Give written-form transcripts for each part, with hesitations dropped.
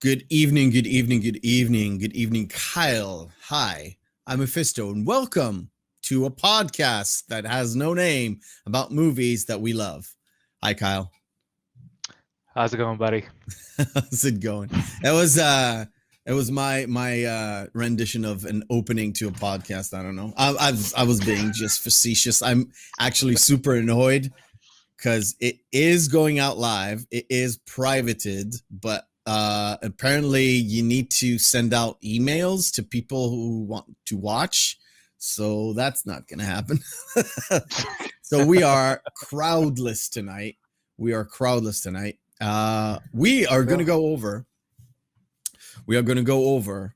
Good evening, good evening, good evening, good evening, Kyle. Hi, I'm Mephisto, and welcome to a podcast that has no name about movies that we love. Hi, Kyle. How's it going, buddy? How's it going? It was my rendition of an opening to a podcast. I don't know. I was being just facetious. I'm actually super annoyed because it is going out live. It is privated, but apparently you need to send out emails to people who want to watch. So that's not going to happen. So we are crowdless tonight. We are going to go over. We are going to go over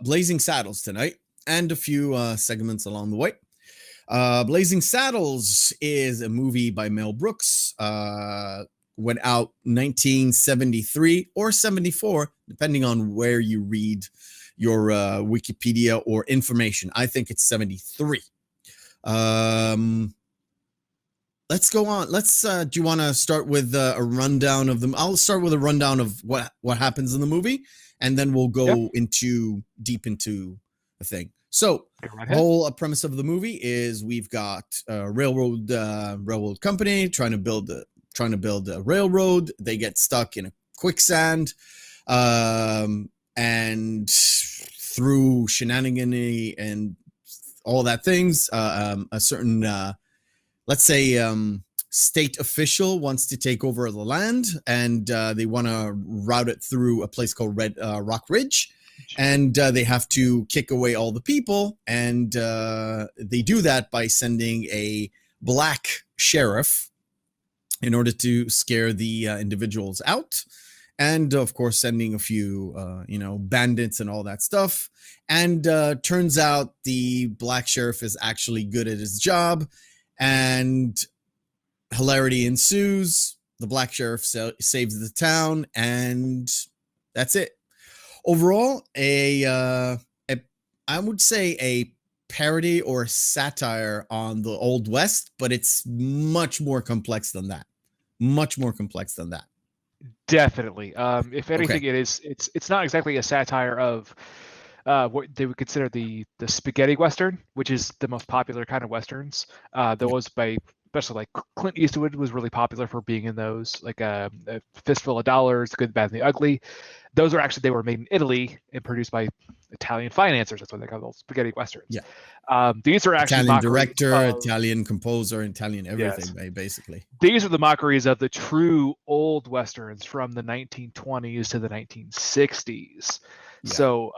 Blazing Saddles tonight and a few segments along the way. Blazing Saddles is a movie by Mel Brooks. Went out 1973 or 74, depending on where you read your Wikipedia or information. I think it's 73. Let's go on. Do you want to start with a rundown of them? I'll start with a rundown of what happens in the movie, and then we'll go deep into the thing. So, the whole premise of the movie is we've got a railroad company trying to build a railroad. They get stuck in a quicksand, and through shenanigan and all that things, a certain let's say state official wants to take over the land, and they want to route it through a place called Red Rock Ridge. And they have to kick away all the people, and they do that by sending a black sheriff in order to scare the individuals out, and of course sending a few bandits and all that stuff. And turns out the black sheriff is actually good at his job, and hilarity ensues. The black sheriff saves the town, and that's it. Overall, I would say a parody or satire on the Old West, but it's much more complex than that. Definitely. If anything, it's not exactly a satire of what they would consider the spaghetti western, which is the most popular kind of westerns. Those by especially like Clint Eastwood was really popular for being in those, like a Fistful of Dollars, The Good, the Bad, and the Ugly. Those they were made in Italy and produced by Italian financiers. That's what they call those spaghetti westerns. Yeah. These are actually Italian director, Italian composer, Italian everything, basically. These are the mockeries of the true old westerns from the 1920s to the 1960s. Yeah. So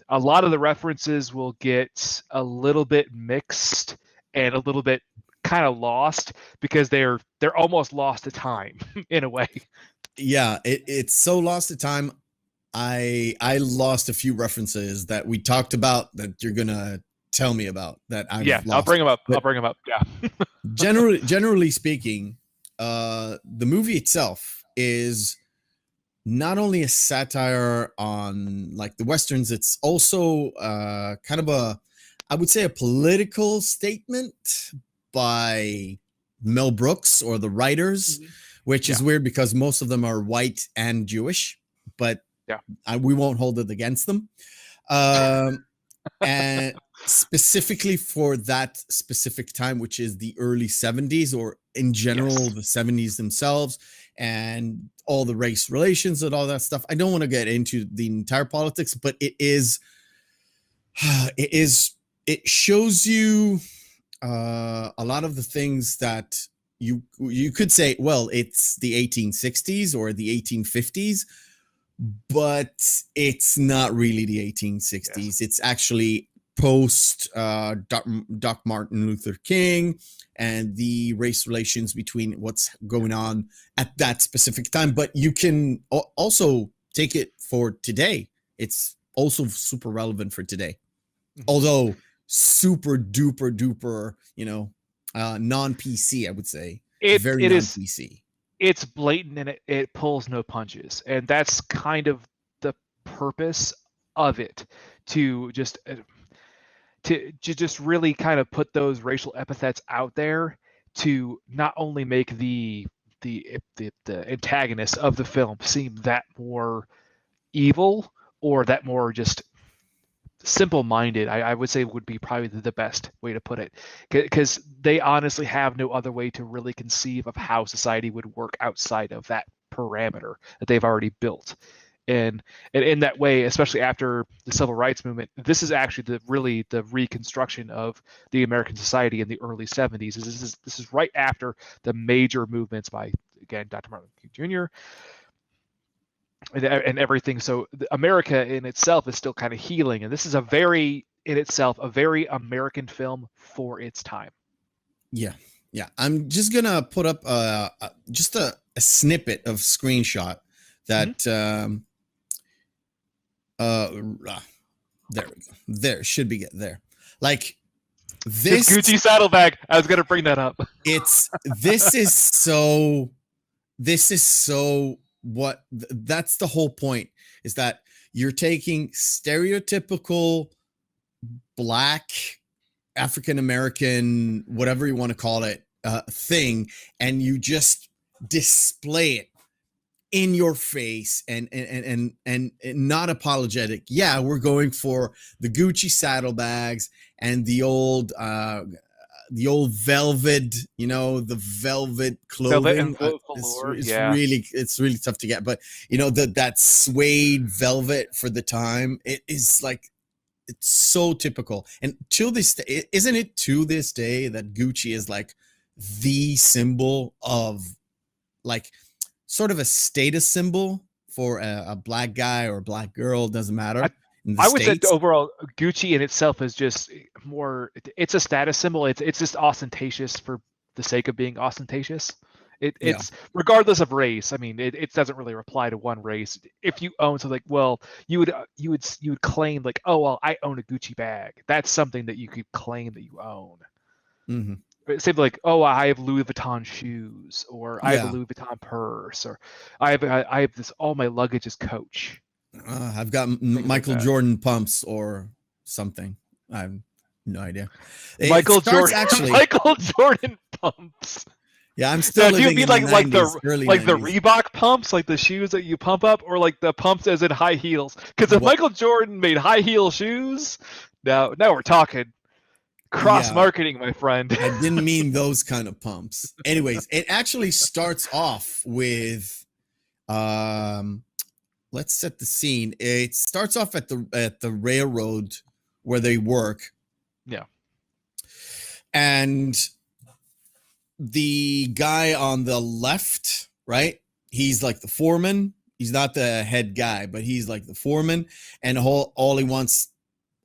a lot of the references will get a little bit mixed and a little bit kind of lost because they're almost lost to time in a way. Yeah, it's so lost to time. I lost a few references that we talked about that you're gonna tell me about that I've lost. I'll bring them up. Yeah. generally speaking, the movie itself is not only a satire on like the westerns, it's also kind of I would say a political statement by Mel Brooks or the writers, which is weird because most of them are white and Jewish, but we won't hold it against them. And specifically for that specific time, which is the early 70s, or in general, the 70s themselves, and all the race relations and all that stuff. I don't want to get into the entire politics, but it shows you a lot of the things that you could say, well, it's the 1860s or the 1850s, but it's not really the 1860s. Yeah. It's actually post Doc Martin Luther King and the race relations between what's going on at that specific time. But you can also take it for today. It's also super relevant for today, although super duper, non-PC, I would say. Very non-PC. It's blatant and it pulls no punches. And that's kind of the purpose of it, to just really kind of put those racial epithets out there to not only make the antagonist of the film seem that more evil or that more just simple-minded, I would say would be probably the best way to put it, because they honestly have no other way to really conceive of how society would work outside of that parameter that they've already built. And in that way, especially after the civil rights movement, this is actually the reconstruction of the American society in the early 70s. This is right after the major movements by, again, Dr. Martin Luther King Jr. And everything. So America in itself is still kind of healing, and this is a very American film for its time. Yeah. I'm just gonna put up just a snippet of screenshot that there we go. There should be there. Like this Gucci saddlebag. I was gonna bring that up. This is so what that's the whole point, is that you're taking stereotypical Black African American, whatever you want to call it, thing, and you just display it in your face and not apologetic. Yeah, we're going for the Gucci saddlebags and the old velvet, the velvet clothing. It's really tough to get, but that suede velvet for the time, it is like, it's so typical. And to this day, isn't it to this day that Gucci is like the symbol of, like, sort of a status symbol for a Black guy or a Black girl, doesn't matter. I would say overall, Gucci in itself is just more, it's a status symbol. It's just ostentatious for the sake of being ostentatious. It's regardless of race. I mean, it doesn't really apply to one race. If you own something, well, you would claim like, oh, well, I own a Gucci bag. That's something that you could claim that you own. Mm-hmm. Say like, oh, I have Louis Vuitton shoes, or I have a Louis Vuitton purse, or I have this, all my luggage is Coach. I've got Michael Jordan pumps or something. I have no idea. Michael Jordan pumps. Yeah, I'm still living in the 90s, the Reebok pumps, like the shoes that you pump up, or like the pumps as in high heels. Because if Michael Jordan made high heel shoes, now we're talking. Cross marketing, my friend. I didn't mean those kind of pumps. Anyways, it actually starts off with let's set the scene. It starts off at the railroad where they work. Yeah. And the guy on the left, right? He's like the foreman. He's not the head guy, but he's like the foreman, and all he wants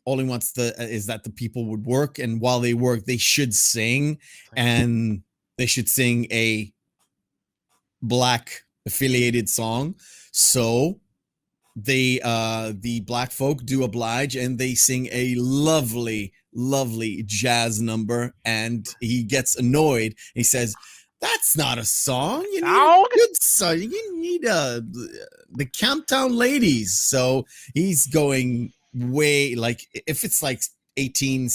is that the people would work, and while they work, they should sing, and they should sing a Black affiliated song. So they the Black folk do oblige, and they sing a lovely jazz number, and he gets annoyed. He says, "That's not a song. You need a good song. You need the Camptown Ladies." So he's going way, like, if it's like 18,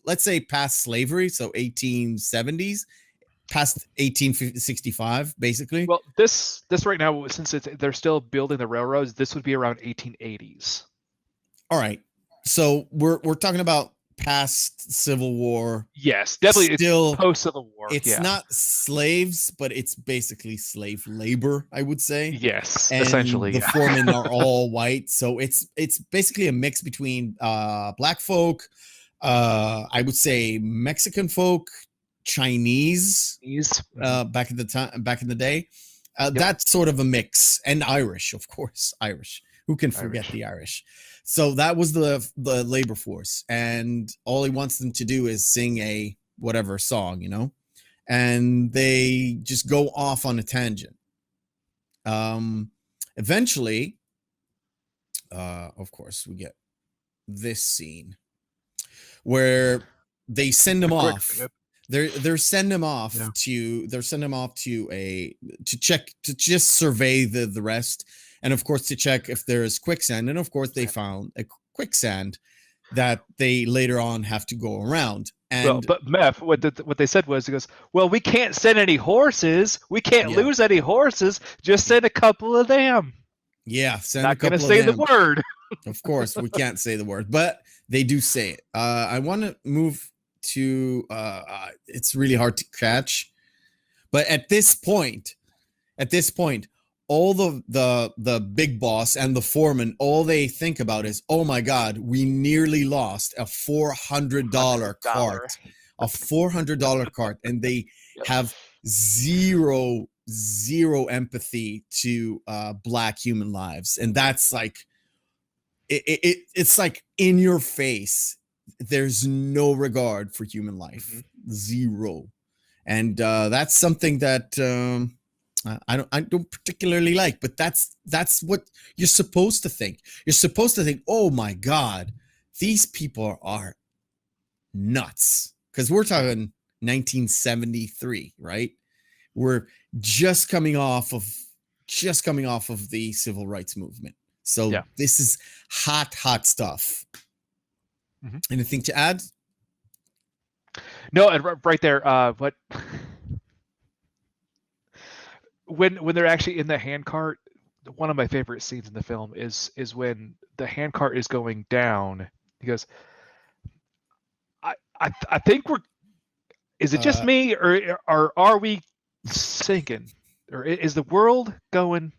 let's say past slavery, so 1870s, past 1865, basically. Well, this right now, since they're still building the railroads, this would be around 1880s. All right, so we're talking about past Civil War. Yes, definitely. Still it's post Civil War. It's not slaves, but it's basically slave labor, I would say. Yes, and essentially. The foremen are all white, so it's basically a mix between Black folk, I would say Mexican folk, Chinese, back in the day. That's sort of a mix, and Irish, of course. Irish. Who can forget the Irish? So that was the labor force, and all he wants them to do is sing a whatever song, and they just go off on a tangent. Eventually, of course, we get this scene where they send him off. They're sending him off to check, to just survey the rest. And of course, to check if there is quicksand. And of course, they found a quicksand that they later on have to go around. And but Meph, what they said was, he goes, well, we can't send any horses. We can't lose any horses. Just send a couple of them. Yeah, send a Not gonna couple of say the them. word. Of course, we can't say the word, but they do say it. I want to move to. It's really hard to catch, but at this point, all the big boss and the foreman, all they think about is, oh my god, we nearly lost a $400 cart, and they Yep. have zero empathy to black human lives, and that's like it's like in your face. There's no regard for human life, zero, and that's something that I don't particularly like. But that's what you're supposed to think. You're supposed to think, oh my god, these people are nuts, because we're talking 1973, right? We're just coming off of the civil rights movement. So Yeah. this is hot stuff. Anything to add? No, and right there, but when they're actually in the handcart, one of my favorite scenes in the film is when the handcart is going down. He goes, I think we're. Is it just me, or are we sinking, or is the world going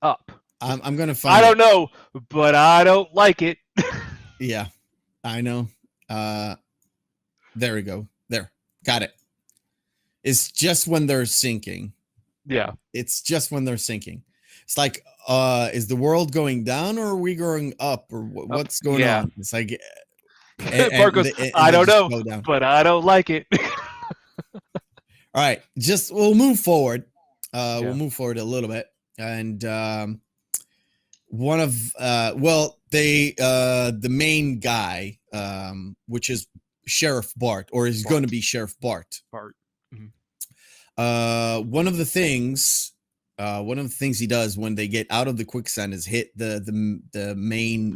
up? I'm gonna find. I don't know, but I don't like it. Yeah, I know. There we go. There, got it. It's just when they're sinking. Yeah, it's just when they're sinking. It's like, is the world going down, or are we going up, or what's going on? It's like, Marcos, I don't know, but I don't like it. All right, we'll move forward. We'll move forward a little bit, and one of the main guy, which is Sheriff Bart, or is going to be Sheriff Bart. One of the things he does when they get out of the quicksand is hit the main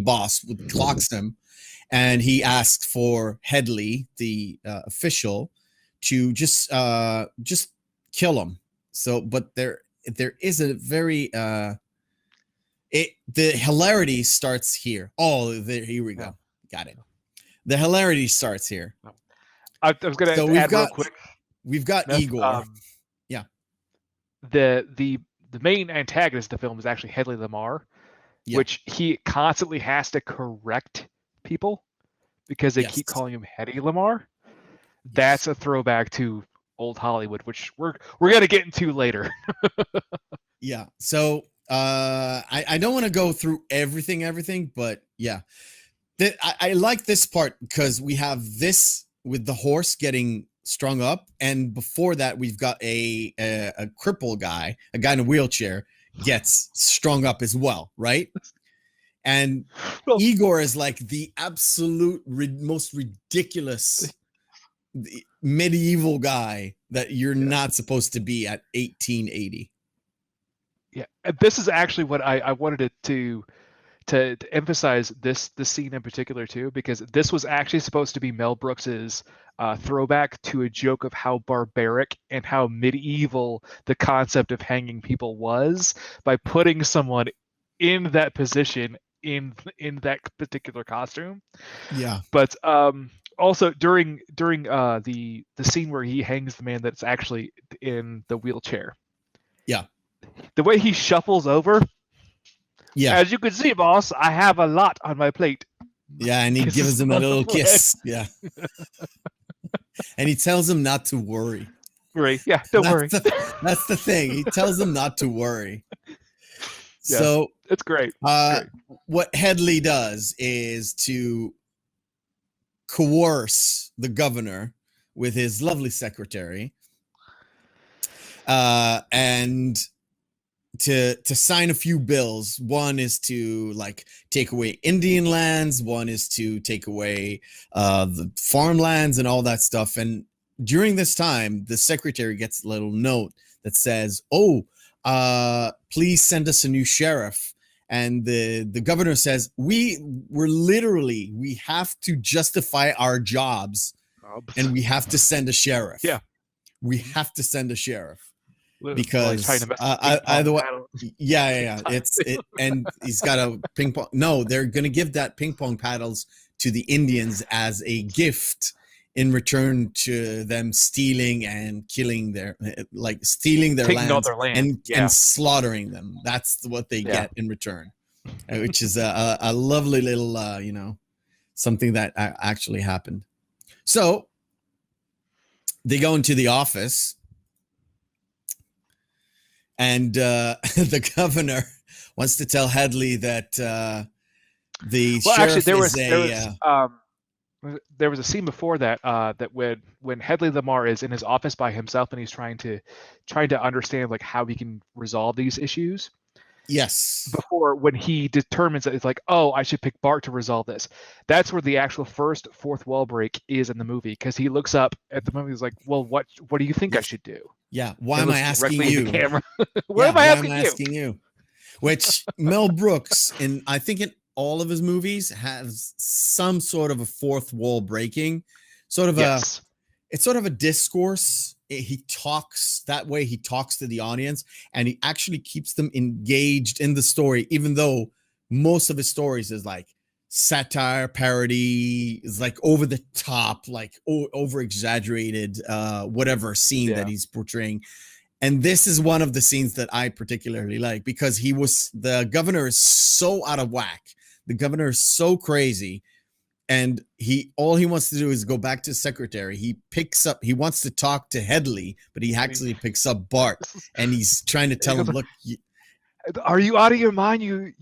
boss, clocks them, and he asks for Headley, the official, to just kill him. So, but there is a very the hilarity starts here. Here we go. Got it. The hilarity starts here. I was going to add real quick. We've got Igor. The main antagonist of the film is actually Hedley Lamar, which he constantly has to correct people because they keep calling him Hedy Lamar. That's a throwback to old Hollywood, which we're gonna get into later. Yeah. So I don't want to go through everything, but yeah, I like this part because we have this with the horse getting strung up, and before that we've got a cripple guy, a guy in a wheelchair, gets strung up as well, right? And Igor is like the absolute most ridiculous medieval guy that you're not supposed to be at 1880. Yeah, this is actually what I wanted to emphasize this scene in particular too, because this was actually supposed to be Mel Brooks's throwback to a joke of how barbaric and how medieval the concept of hanging people was, by putting someone in that position in that particular costume. Yeah. But also during the scene where he hangs the man that's actually in the wheelchair. Yeah. The way he shuffles over. Yeah. As you can see, boss, I have a lot on my plate. Yeah, and he gives him a little kiss. Yeah. And he tells him not to worry. Yeah, don't worry. That's the thing. He tells him not to worry. Yeah, so it's great. What Headley does is to coerce the governor with his lovely secretary, and to sign a few bills. One is to like take away Indian lands, one is to take away the farmlands and all that stuff. And during this time, the secretary gets a little note that says, please send us a new sheriff. And the governor says, we have to justify our jobs, and we have to send a sheriff. Yeah, we have to send a sheriff. because trying to mess with ping pong either way, paddle. yeah. And he's got a ping pong. No, they're going to give that ping pong paddles to the Indians as a gift in return to them stealing and killing stealing their Taking all lands their land. and slaughtering them. That's what they get in return, which is a lovely little, something that actually happened. So they go into the office, and the governor wants to tell Headley that the sheriff there was a scene before that that when Headley Lamar is in his office by himself and he's trying to understand like how he can resolve these issues. Yes. Before, when he determines that it's like, oh, I should pick Bart to resolve this. That's where the actual first fourth wall break is in the movie, because he looks up at the movie. He's like, well, what do you think I should do? Yeah. Why am I asking you? Camera. Why am I asking you? Which Mel Brooks, I think in all of his movies, has some sort of a fourth wall breaking, it's sort of a discourse. He talks that way. He talks to the audience, and he actually keeps them engaged in the story, even though most of his stories is like satire, parody, is like over the top, like over exaggerated, whatever scene that he's portraying. And this is one of the scenes that I particularly like, because the governor is so out of whack. The governor is so crazy. And all he wants to do is go back to his secretary. He wants to talk to Headley, but he actually picks up Bart, and he's trying to tell him, look, are you out of your mind? You're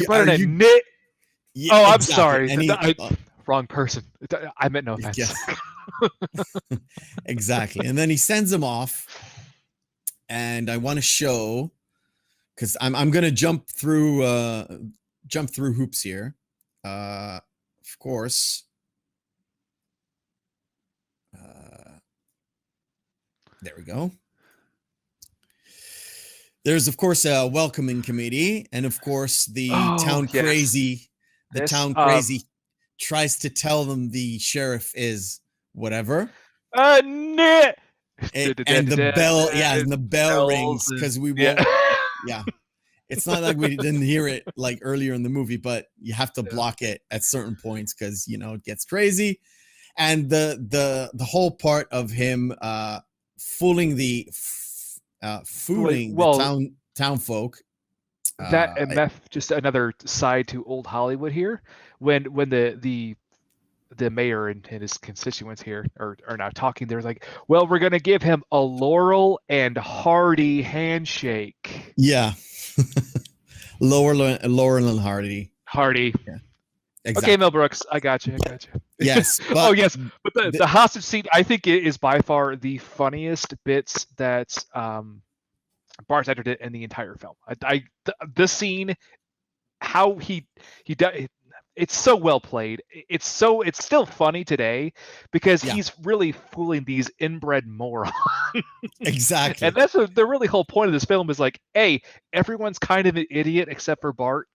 running a knit. Yeah, oh, I'm sorry. Wrong person. I meant no offense. Yes. Exactly. And then he sends him off, and I want to show, because I'm going to jump through hoops here. Of course, there we go. There's, of course, a welcoming committee, and of course, the town crazy. The town crazy tries to tell them the sheriff is whatever. And the bell, and the bell rings, because we won't. Yeah. It's not like we didn't hear it like earlier in the movie, but you have to block it at certain points, because it gets crazy. And the whole part of him fooling the town folk. And that's just another side to old Hollywood here. When the mayor and his constituents here are now talking, they're like, well, we're gonna give him a Laurel and Hardy handshake. Yeah. Laurel and Hardy. Yeah. Exactly. Okay, Mel Brooks, I got you. Yes. But, but the hostage scene, I think, is by far the funniest bits that Bart entered it in the entire film. This scene, how he does. It's so well played. It's still funny today, because he's really fooling these inbred morons. Exactly. And that's the really whole point of this film is like, hey, everyone's kind of an idiot except for Bart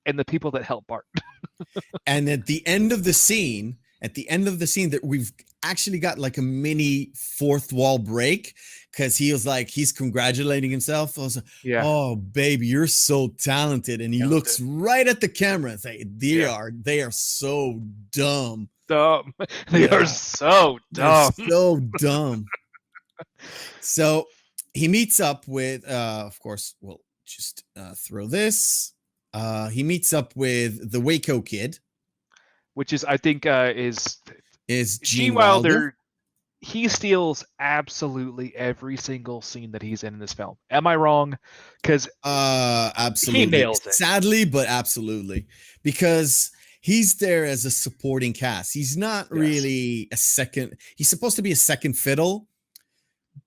and the people that help Bart. And at the end of the scene, that we've actually got like a mini fourth wall break, because he was like, he's congratulating himself. I was like, oh, baby, you're so talented. And he looks right at the camera and say, they are so dumb. They are so dumb. They're so dumb. So he meets up with, of course, we'll just throw this. He meets up with the Waco kid, which is, I think, is Gene Wilder. He steals absolutely every single scene that he's in this film. Am I wrong? Because absolutely, he nails it. Sadly, but absolutely, because he's there as a supporting cast. He's not really a second. He's supposed to be a second fiddle,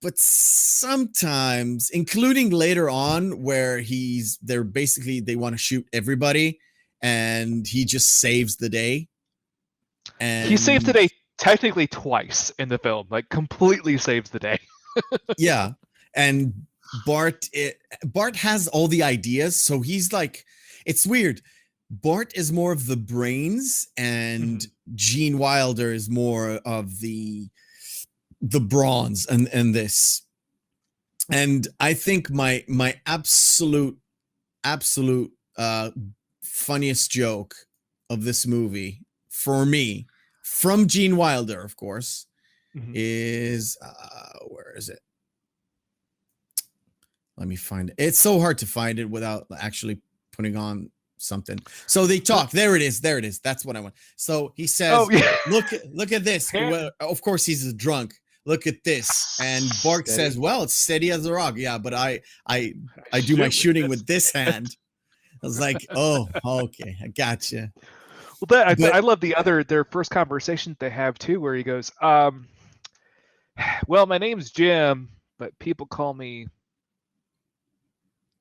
but sometimes, including later on, where they want to shoot everybody, and he just saves the day. And he saves the day technically twice in the film, like completely saves the day. Yeah. And Bart has all the ideas, so he's like, it's weird. Bart is more of the brains, and Gene Wilder is more of the bronze and this. And I think my absolute funniest joke of this movie for me, from Gene Wilder, of course, is where is it? Let me find it. It's so hard to find it without actually putting on something. So they talk. There it is. There it is. That's what I want. So he says, look at this. Well, of course he's a drunk. Look at this. And Bart says, well, it's steady as a rock. Yeah, but I do my shooting with this hand. I was like, oh, okay, I gotcha. Well, I love their first conversation they have too, where he goes, well, my name's Jim, but people call me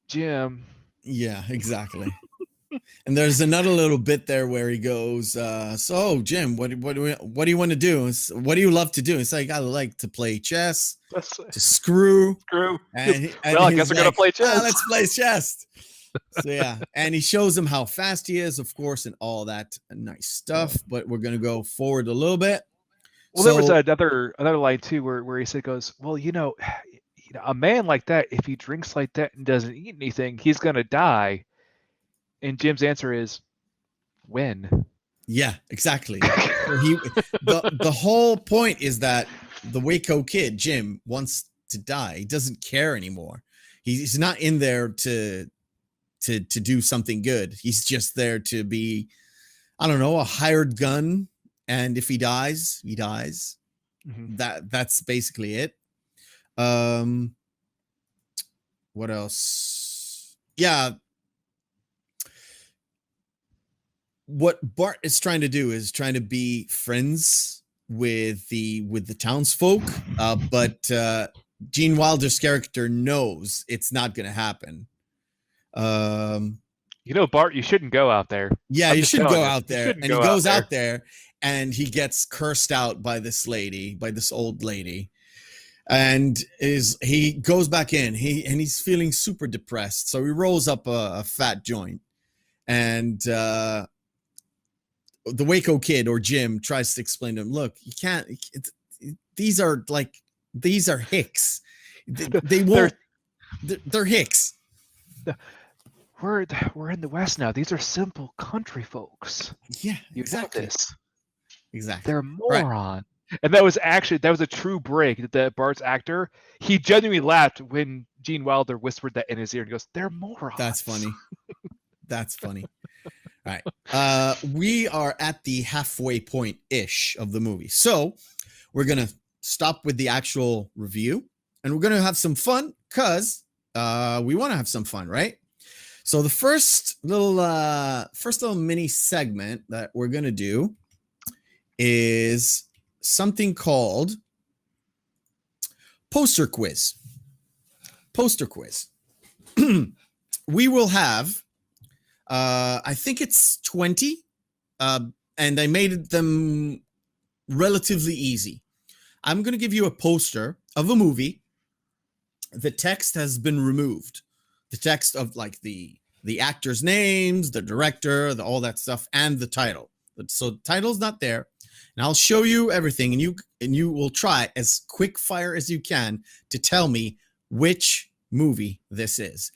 Jim. Yeah, exactly. And there's another little bit there where he goes, so Jim, what do you want to do? What do you love to do? It's like, I like to play chess, to screw. And well, I guess we're going to play chess. Let's play chess. So yeah, and he shows him how fast he is, of course, and all that nice stuff. But we're going to go forward a little bit. Well, there was another line too where he goes, well, a man like that, if he drinks like that and doesn't eat anything, he's going to die. And Jim's answer is, when? Yeah, exactly. The whole point is that the Waco kid, Jim, wants to die. He doesn't care anymore. He's not in there to do something good. He's just there to be, I don't know, a hired gun. And if he dies, he dies. That's basically it. What else? Yeah. What Bart is trying to do is trying to be friends with the townsfolk, but Gene Wilder's character knows it's not going to happen. Bart, you shouldn't go out there. Yeah, you shouldn't go out there. And he goes out there and he gets cursed out by this old lady. And he goes back in. He's feeling super depressed. So he rolls up a fat joint. And the Waco kid, or Jim, tries to explain to him, look, you can't, these are hicks. They won't, they're hicks. We're in the West now. These are simple country folks. Yeah, exactly. This. Exactly. They're moron. Right. And that was a true break. That Bart's actor, he genuinely laughed when Gene Wilder whispered that in his ear and goes, they're morons. That's funny. That's funny. All right. We are at the halfway point-ish of the movie. So we're going to stop with the actual review and we're going to have some fun because we want to have some fun, right? So the first little mini segment that we're going to do is something called Poster Quiz. Poster Quiz. We will have I think it's 20, and I made them relatively easy. I'm going to give you a poster of a movie. The text has been removed. The text of like the actors' names, the director, all that stuff, and the title. So the title's not there. And I'll show you everything, and you will try as quick fire as you can to tell me which movie this is.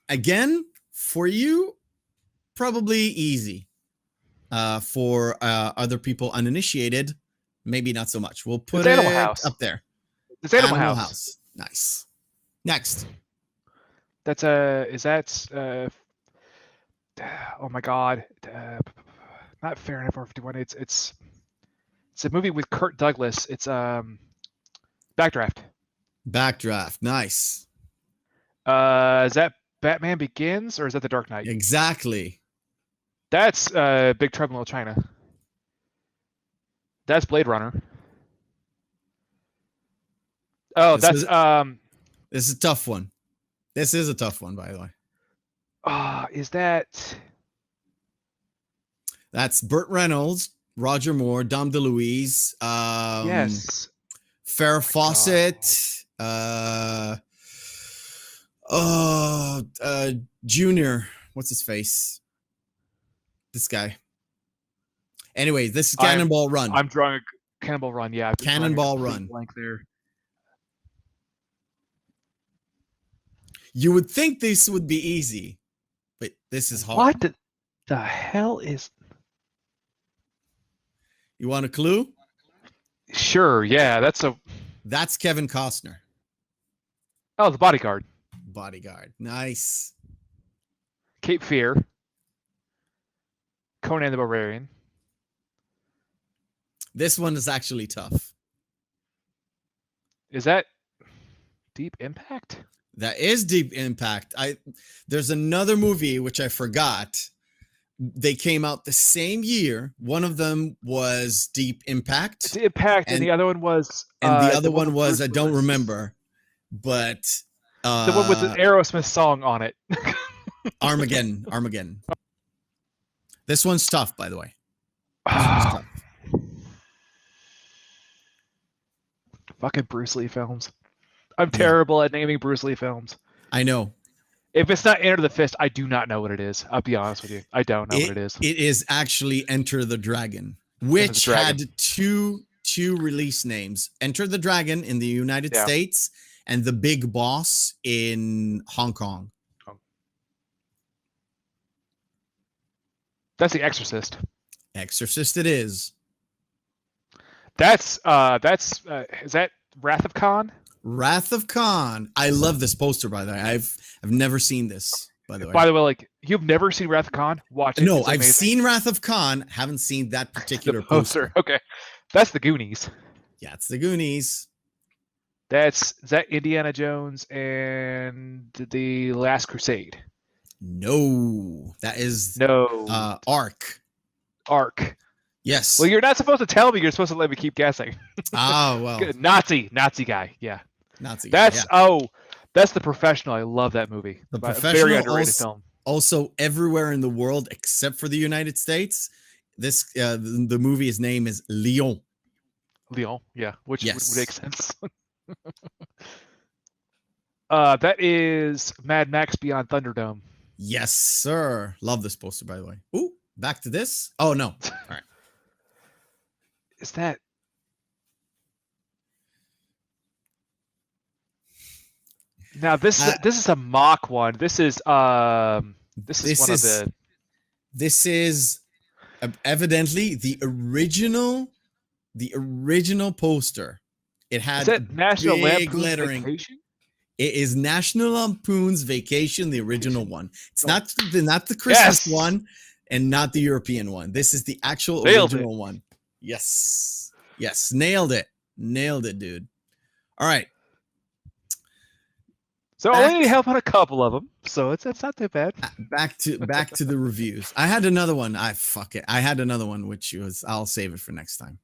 Again, for you, probably easy. For other people uninitiated, maybe not so much. We'll put it up there. It's Animal House. Nice. Next. That's oh my God. Not Fair Enough or 51. It's a movie with Kirk Douglas. It's Backdraft. Backdraft. Nice. Is that Batman Begins or is that The Dark Knight? Exactly. That's Big Trouble in Little China. That's Blade Runner. Oh, this is a tough one. This is a tough one, by the way. Is that? That's Burt Reynolds, Roger Moore, Dom DeLuise. Yes. Farrah Fawcett. Junior. What's his face? This guy. Anyway, this is Cannonball Run. I'm drawing a Cannonball Run. Yeah. Cannonball Run. Blank there. You would think this would be easy, but this is hard. What the hell is? You want a clue? Sure, yeah, That's Kevin Costner. Oh, The Bodyguard. Bodyguard. Nice. Cape Fear. Conan the Barbarian. This one is actually tough. Is that Deep Impact? That is Deep Impact. There's another movie which I forgot. They came out the same year. One of them was Deep Impact. Deep Impact, and the other one was. And the other one was I don't remember, but the one with the Aerosmith song on it. Armageddon. This one's tough, by the way. This one's tough. Fucking Bruce Lee films. I'm terrible at naming Bruce Lee films. I know. If it's not Enter the Fist, I do not know what it is. I'll be honest with you. I don't know what it is. It is actually Enter the Dragon, which had two release names. Enter the Dragon in the United States and The Big Boss in Hong Kong. That's The Exorcist. Exorcist it is. That's is that Wrath of Khan? Wrath of Khan. I love this poster, by the way. I've never seen this, by the way. By the way, like, you've never seen Wrath of Khan? Watch it. No, I've seen Wrath of Khan. Haven't seen that particular poster. Okay. That's the Goonies. Yeah, it's the Goonies. Is that Indiana Jones and the Last Crusade? No, that is Ark. Ark. Yes. Well, you're not supposed to tell me. You're supposed to let me keep guessing. Oh, well. Nazi guy. Yeah. Nazi guy. That's The Professional. I love that movie. The Professional. Very underrated film. Also, everywhere in the world except for the United States, this the movie's name is Lyon. Lyon, yeah, which would make sense. That is Mad Max Beyond Thunderdome. Yes, sir. Love this poster, by the way. Ooh, back to this. Oh no. All right. Is that? Now this is a mock one. This is evidently the original poster. It had is that National Lampoon's lettering. Vacation? It is National Lampoon's Vacation, the original one. It's not the Christmas one and not the European one. This is the actual original one. Yes. Nailed it, dude. All right. So I only need help on a couple of them, so it's not too bad. Back to the reviews. I had another one. I had another one, which was I'll save it for next time.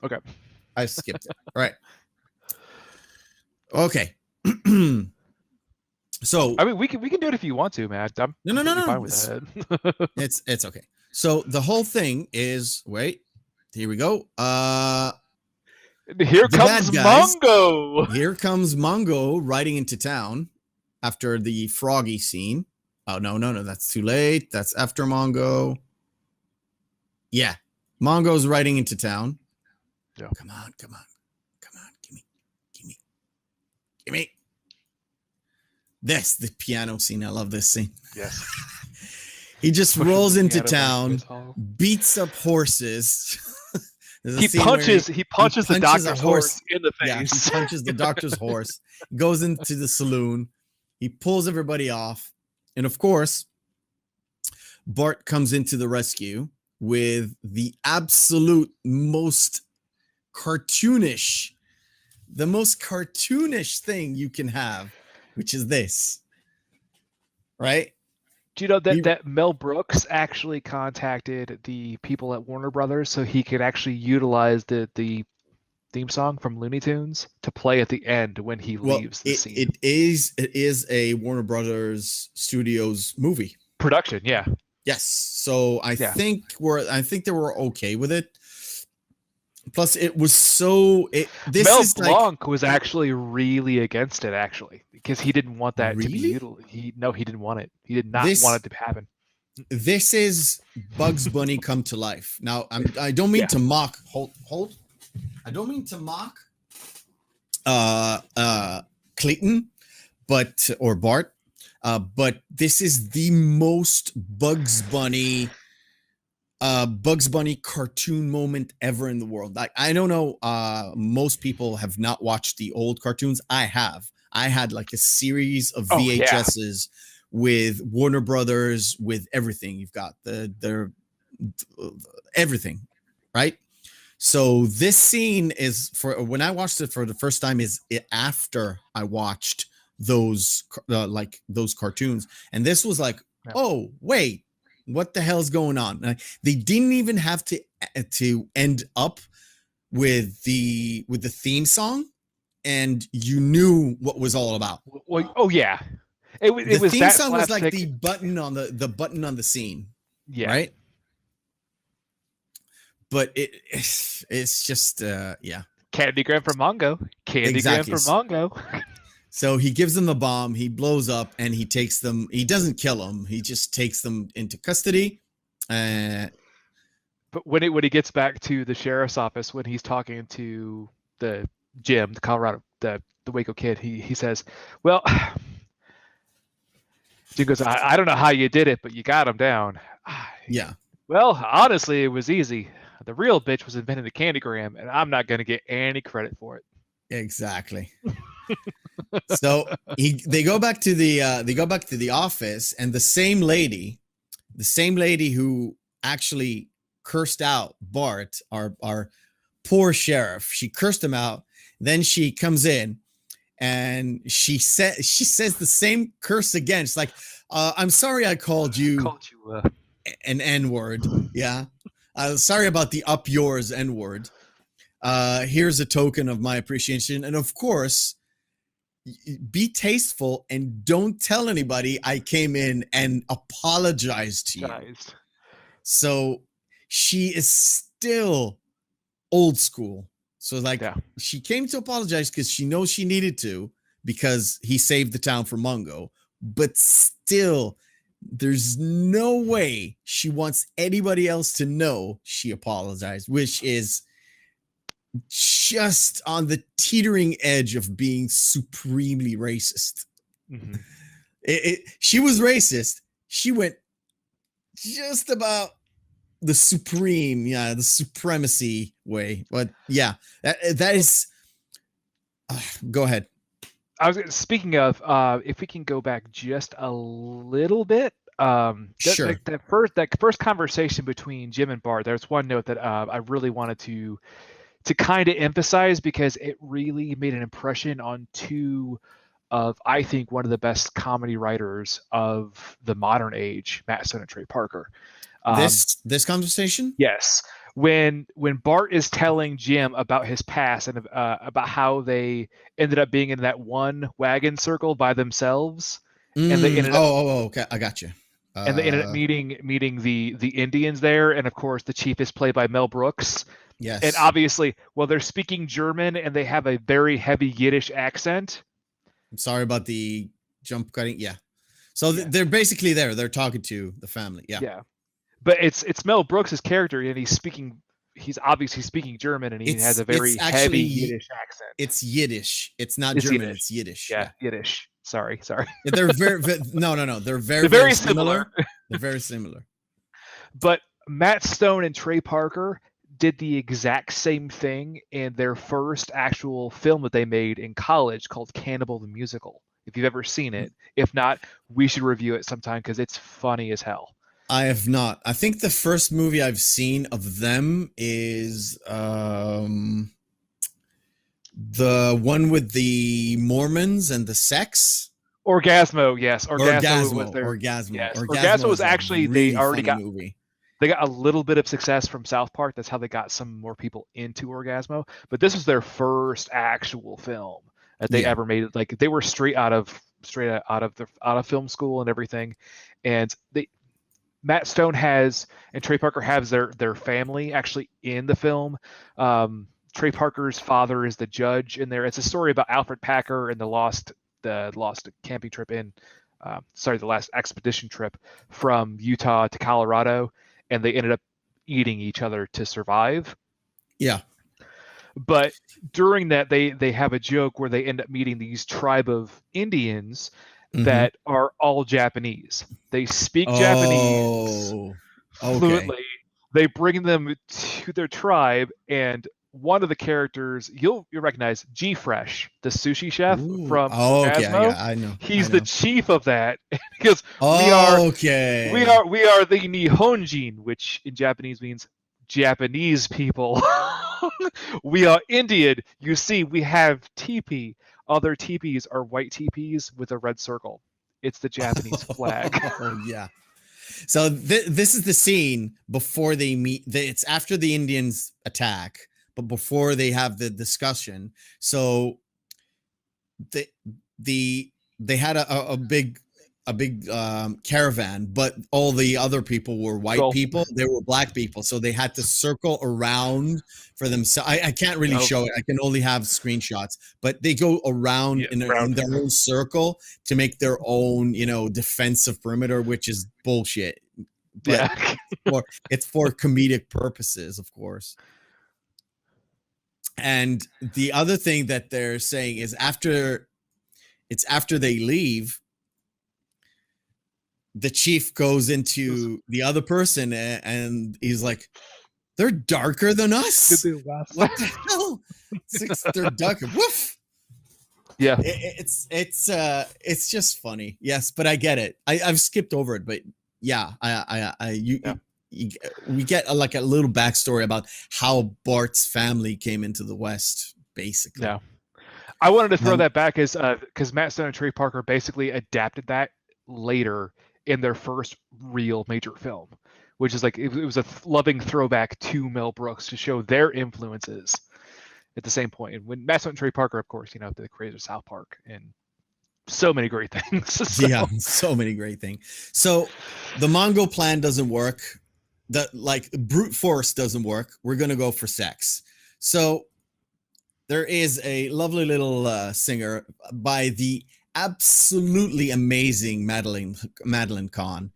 Okay. I skipped it. All right. Okay. So I mean, we can do it if you want to, Matt. I'm no. Fine with that. It's okay. So the whole thing is here we go. Here comes Mongo. Here comes Mongo riding into town after the Froggy scene. Oh no, that's too late. That's after Mongo. Yeah, Mongo's riding into town. Yeah. Come on. Give me. The piano scene. I love this scene. Yes. He just rolls into town, beats up horses. He punches the doctor's horse in the face. Yeah, he punches the doctor's horse, goes into the saloon, he pulls everybody off, and of course, Bart comes into the rescue with the absolute most cartoonish thing you can have, which is this. Right? Do you know that Mel Brooks actually contacted the people at Warner Brothers so he could actually utilize the theme song from Looney Tunes to play at the end when he leaves the scene? It is a Warner Brothers Studios movie production, yeah. Yes. So I think they were okay with it. Plus, it was Mel Blanc was actually really against it, actually, because he didn't want that to be utilized. He didn't want it. He did not want it to happen. This is Bugs Bunny come to life. Now, I don't mean to mock. Hold. I don't mean to mock Clayton, or Bart. But this is the most Bugs Bunny cartoon moment ever in the world. I don't know. Most people have not watched the old cartoons. I have. I had like a series of Oh yeah. VHSs with Warner Brothers, with everything. You've got the everything, right? So this scene is, for when I watched it for the first time, is after I watched those those cartoons, and this was like, Yeah. oh wait, what the hell's going on? They didn't even have to end up with the theme song, and you knew what was all about. Well, oh yeah, it The was theme that song was like slapstick. the button on the scene, Yeah. right? But it's just yeah. Candygram for Mongo. Candygram Exactly. for Mongo. So he gives them the bomb, he blows up, and he takes them. He doesn't kill them. He just takes them into custody. But when he gets back to the sheriff's office, when he's talking to the Jim, the Colorado, the Waco kid, he says, "Well," Jim goes, I don't know how you did it, but you got him down." Yeah. Well, honestly, it was easy. The real bitch was inventing the candygram, and I'm not going to get any credit for it. Exactly. So they go back to the office, and the same lady who actually cursed out Bart, our poor sheriff, she cursed him out. Then she comes in, and she says the same curse again. It's like, I'm sorry I called you an N-word. Yeah. Sorry about the up yours N-word. Here's a token of my appreciation. And of course, be tasteful and don't tell anybody I came in and apologized to you. So she is still old school. So like, she came to apologize because she knows she needed to, because he saved the town from Mungo, but still there's no way she wants anybody else to know she apologized, which is just on the teetering edge of being supremely racist. Mm-hmm. She was racist. She went just about the supremacy way. But yeah, that is. Go ahead. Speaking of, if we can go back just a little bit, sure. That first conversation between Jim and Bart, there's one note that I really wanted to kind of emphasize, because it really made an impression on two of, I think, one of the best comedy writers of the modern age, Matt Stone and Trey Parker. This conversation? Yes. When Bart is telling Jim about his past and about how they ended up being in that one wagon circle by themselves, and they ended up, okay, I got you. And they ended up meeting the Indians there, and of course the chief is played by Mel Brooks. Yes. And obviously, well, they're speaking German and they have a very heavy Yiddish accent. I'm sorry about the jump cutting. Yeah. So they're basically there. They're talking to the family. Yeah. Yeah. But it's Mel Brooks' character, and he's obviously speaking German, and he has a very heavy Yiddish accent. It's Yiddish. It's not German. Yiddish. It's Yiddish. Yeah, Yiddish. Sorry. They're very no. They're very similar. They're very similar. But Matt Stone and Trey Parker did the exact same thing in their first actual film that they made in college, called Cannibal the Musical. If you've ever seen it, if not, we should review it sometime, because it's funny as hell. I have not. I think the first movie I've seen of them is the one with the Mormons and the sex. Orgasmo, yes. Orgasmo. Yes. Orgasmo was actually, really they already got movie. They got a little bit of success from South Park. That's how they got some more people into Orgasmo. But this was their first actual film that they ever made. Like, they were straight out of film school and everything. And Matt Stone and Trey Parker has their family actually in the film. Trey Parker's father is the judge in there. It's a story about Alfred Packer and the lost camping trip the last expedition trip from Utah to Colorado, and they ended up eating each other to survive. Yeah. But during that, they have a joke where they end up meeting these tribe of Indians Mm-hmm. that are all Japanese. They speak Japanese Oh, okay. fluently. They bring them to their tribe, and one of the characters you'll recognize, G Fresh, the sushi chef Ooh. from Oh, okay. Phasmo. I know. I He's the know. chief of that because we Okay. are the Nihonjin, which in Japanese means Japanese people. We are Indian. You see, we have teepee. Other teepees are white teepees with a red circle. It's the Japanese flag. Oh, yeah. So this is the scene before they meet. It's after the Indians attack, but before they have the discussion. So the they had a big caravan, but all the other people were white Well, people. They were black people, so they had to circle around for themselves. I can't really show it. I can only have screenshots, but they go around in their own circle to make their own, defensive perimeter, which is bullshit. But yeah. it's for comedic purposes, of course. And the other thing that they're saying is after they leave, the chief goes into the other person and he's like, they're darker than us. What the hell? They're darker. Woof. Yeah. It's just funny. Yes, but I get it. I've skipped over it, but yeah, we get like a little backstory about how Bart's family came into the West, basically. Yeah. I wanted to throw that back as because Matt Stone and Trey Parker basically adapted that later in their first real major film, which is like it was a loving throwback to Mel Brooks to show their influences at the same point. And when Matt Stone and Trey Parker, of course, the creators of South Park and so many great things. So. Yeah, so many great things. So the Mongol plan doesn't work. The brute force doesn't work. We're gonna go for sex. So there is a lovely little singer by the absolutely amazing Madeline Kahn.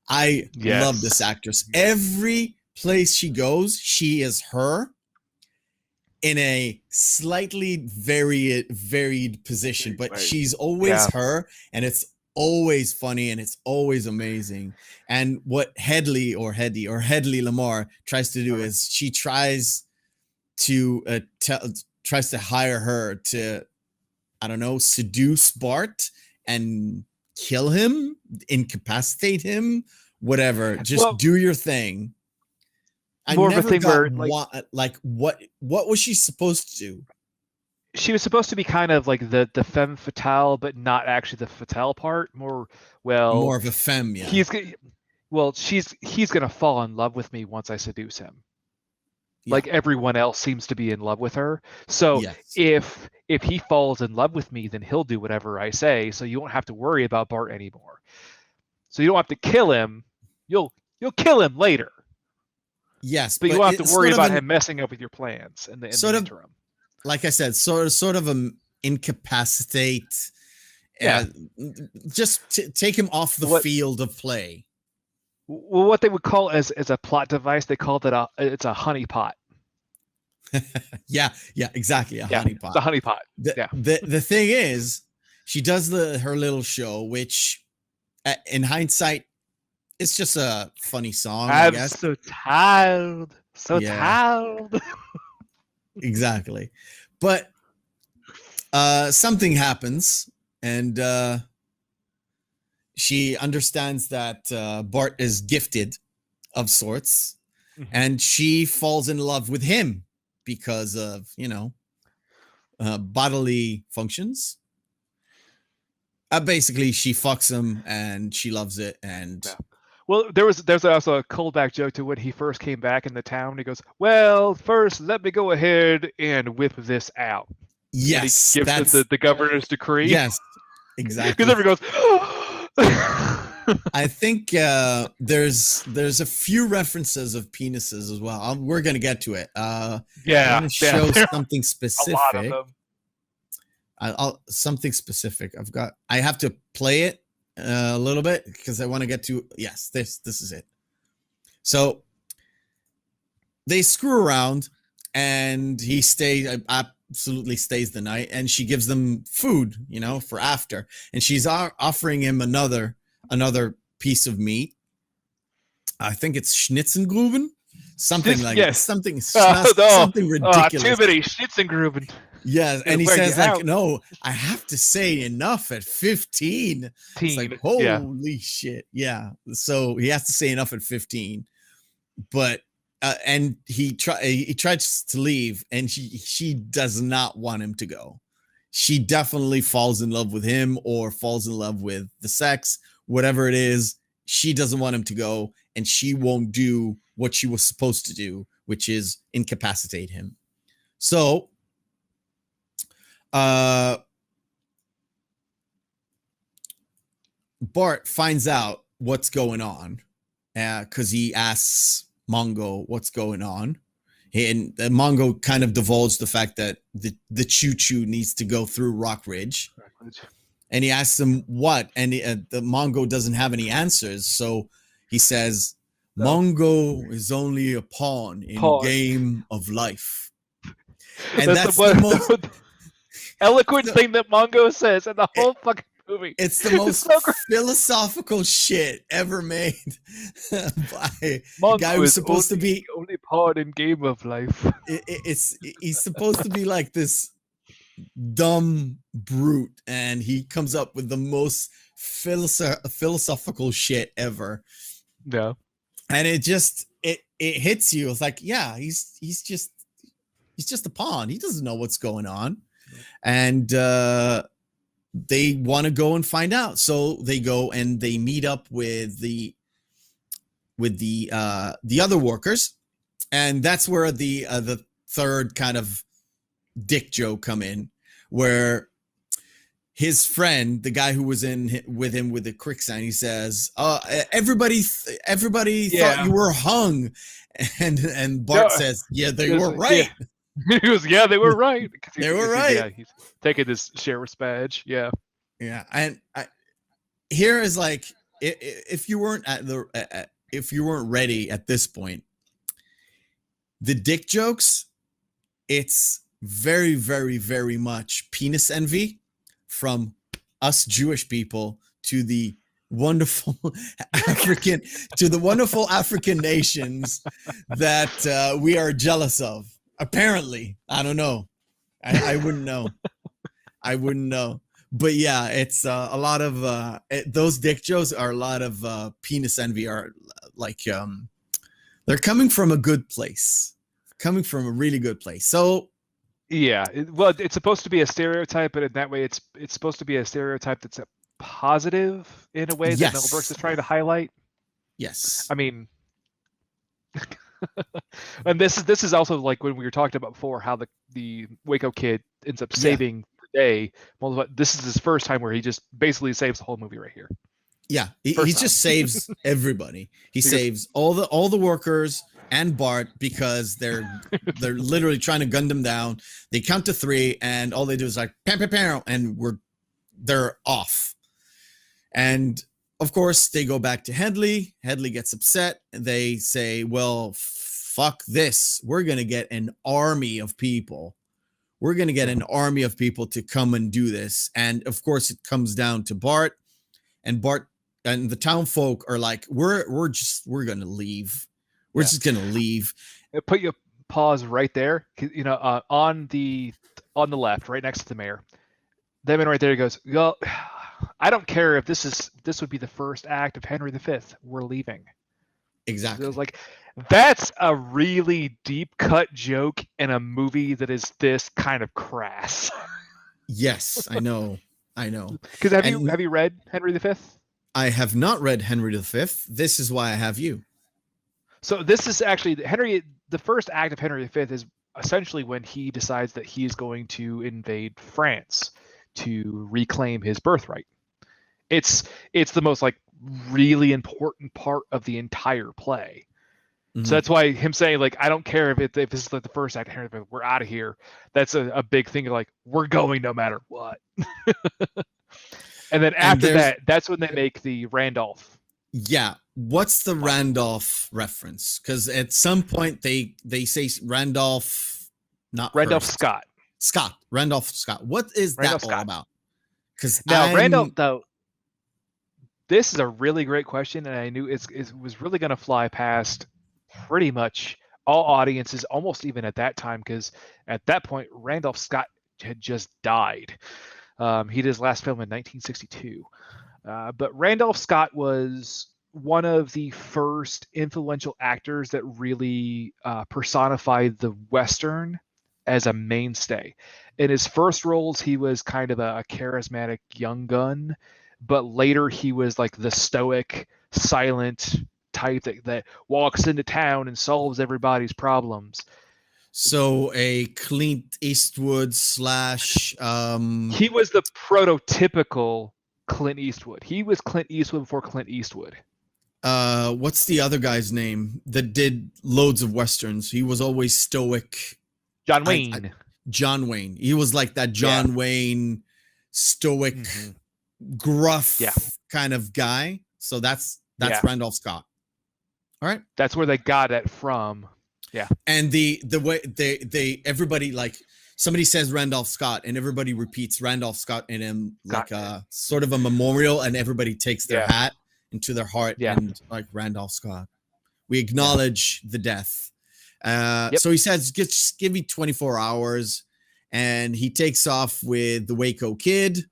I love this actress. Every place she goes, she is her in a slightly varied position, but she's always her, and it's always funny and it's always amazing. And what Hedley Lamar tries to do is she tries to hire her to, I don't know, seduce Bart and kill him, incapacitate him, whatever. Just do your thing. I never got what was she supposed to do? She was supposed to be kind of like the femme fatale, but not actually the fatale part. More of a femme. Yeah. He's gonna fall in love with me once I seduce him. Yeah. Like everyone else seems to be in love with her. So if he falls in love with me, then he'll do whatever I say. So you won't have to worry about Bart anymore. So you don't have to kill him. You'll kill him later. Yes, but you won't have to worry about him messing up with your plans in the interim. Like I said, sort of an incapacitate. Just take him off the field of play. Well, what they would call as a plot device, they called it it's a honeypot. yeah, exactly. A honeypot. The honeypot. The thing is, she does her little show, which in hindsight, it's just a funny song, I guess. So tired. Tired. Exactly. But something happens, and she understands that Bart is gifted of sorts, and she falls in love with him because of, bodily functions. Basically, she fucks him, and she loves it, and... Yeah. Well, there's also a callback joke to when he first came back in the town. He goes, well, first, let me go ahead and whip this out. Yes. And he gives the governor's decree. Yes, exactly. Because everyone goes, I think there's a few references of penises as well. We're going to get to it. I'm going to show something specific. A lot of them. Something specific. I have to play it a little bit because I want to get to this is it. So they screw around, and he absolutely stays the night, and she gives them food, for after, and she's offering him another piece of meat. I think it's Schnitzengruben, something like yes. something something ridiculous. Too many Schnitzengruben. Yeah, and he says like, no, I have to say enough at 15. It's like, holy shit. Yeah. So he has to say enough at 15. But and he tries to leave, and she does not want him to go. She definitely falls in love with him, or falls in love with the sex, whatever it is. She doesn't want him to go, and she won't do what she was supposed to do, which is incapacitate him. So Bart finds out what's going on because he asks Mongo what's going on, and Mongo kind of divulged the fact that the choo-choo needs to go through Rock Ridge. And he asks him what, and the Mongo doesn't have any answers, so he says, Mongo is only a pawn in a game of life. And that's the most eloquent thing that Mongo says in the whole fucking movie. It's the most philosophical shit ever made by a guy who's supposed to be only pawn in game of life. He's supposed to be like this dumb brute, and he comes up with the most philosophical shit ever. Yeah. And it hits you. It's like, yeah, he's just a pawn. He doesn't know what's going on. And they want to go and find out. So they go and they meet up with the other workers. And that's where the third kind of dick joke come in, where his friend, the guy who was in with him with the quicksand, he says, everybody thought you were hung. And Bart says, yeah, they were right. Yeah. He goes, yeah, they were right. They were right. Yeah, he's taking this sheriff's badge. Yeah. Yeah. And here is like, if you weren't if you weren't ready at this point, the dick jokes, it's very, very, very much penis envy from us Jewish people to the wonderful African nations that we are jealous of. Apparently, I don't know. I wouldn't know. I wouldn't know. But yeah, it's a lot of those dick jokes are a lot of penis envy. Are like they're coming from a good place, coming from a really good place. So. Yeah, well, it's supposed to be a stereotype, but in that way, it's supposed to be a stereotype that's a positive in a way that Mel Brooks is trying to highlight. Yes, I mean, and this is also like when we were talking about before, how the Waco kid ends up saving the day. Well, this is his first time where he just basically saves the whole movie right here. Yeah, he just saves everybody. He saves all the workers and Bart, because they're literally trying to gun them down. They count to 3, and all they do is like pam pam pam, and they're off. And of course, they go back to Headley. Headley gets upset. They say, "Well, fuck this. We're gonna get an army of people. We're gonna get an army of people to come and do this." And of course, it comes down to Bart, and the town folk are like, "We're gonna leave. We're just gonna leave." Put your pause right there. On the left, right next to the mayor. That man right there goes, "Well, I don't care if this would be the first act of Henry V. We're leaving." Exactly. So it was like, that's a really deep cut joke in a movie that is this kind of crass. Yes, I know. Because have you read Henry V? I have not read Henry V. This is why I have you. So this is actually the first act of Henry V is essentially when he decides that he is going to invade France to reclaim his birthright. It's the most like really important part of the entire play. Mm-hmm. So that's why him saying like, I don't care if this is like the first act of Henry V, we're out of here. That's a big thing of like, we're going no matter what. And then after that, that's when they make the Randolph. Yeah. What's the Randolph reference? Because at some point they say Randolph not Randolph Hearst. Scott. Randolph Scott. What is Randolph that Scott. all about? Because now Randolph, though, this is a really great question, and I knew it was really going to fly past pretty much all audiences, almost even at that time, because at that point Randolph Scott had just died. He did his last film in 1962. But Randolph Scott was one of the first influential actors that really personified the Western as a mainstay. In his first roles, he was kind of a charismatic young gun, but later he was like the stoic, silent type that walks into town and solves everybody's problems. So a Clint Eastwood / he was the prototypical Clint Eastwood. He was Clint Eastwood before Clint Eastwood. What's the other guy's name that did loads of Westerns? He was always stoic. John Wayne. John Wayne. He was like that John Wayne stoic, gruff kind of guy. So that's Randolph Scott. All right. That's where they got it from. Yeah. And the way they everybody, like, somebody says Randolph Scott and everybody repeats Randolph Scott in him, like a sort of a memorial, and everybody takes their hat into their heart and like Randolph Scott. We acknowledge the death. So he says, just give me 24 hours. And he takes off with the Waco Kid.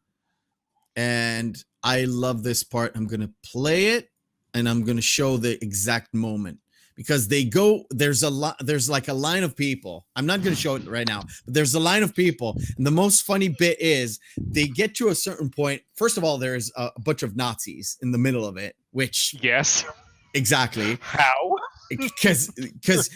And I love this part. I'm going to play it and I'm going to show the exact moment. Because they go, there's like a line of people. I'm not going to show it right now, but there's a line of people. And the most funny bit is they get to a certain point. First of all, there's a bunch of Nazis in the middle of it, which. Yes. Exactly. How? Because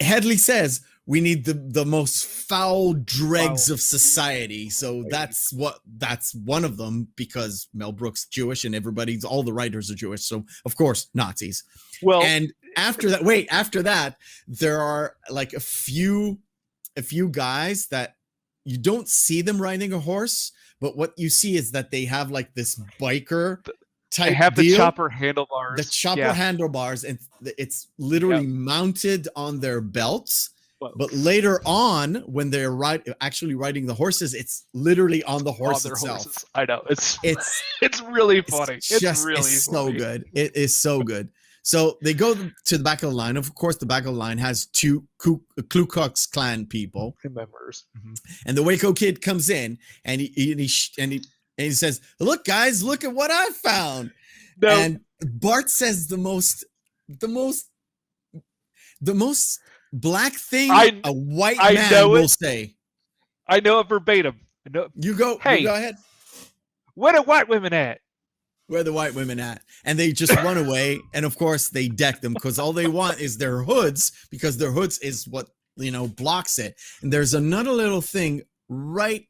Headley says we need the most foul dregs of society. So that's one of them, because Mel Brooks Jewish and all the writers are Jewish. So of course, Nazis. Well, and after that, there are like a few guys that you don't see them riding a horse, but what you see is that they have like this biker type. They have the chopper handlebars. The chopper handlebars, and it's literally mounted on their belts. But later on, when they're actually riding the horses, it's literally on the horse itself. Horses. I know it's really funny. It's so good. It is so good. So they go to the back of the line. Of course, the back of the line has two Ku Klux Klan people, members, and the Waco Kid comes in, and he says, "Look, guys, look at what I found." No. And Bart says the most black thing a white man will say. I know it verbatim. You go. Hey, you go ahead. Where the white women at? Where the white women at? And they just run away. And of course, they deck them because all they want is their hoods, because their hoods is what blocks it. And there's another little thing right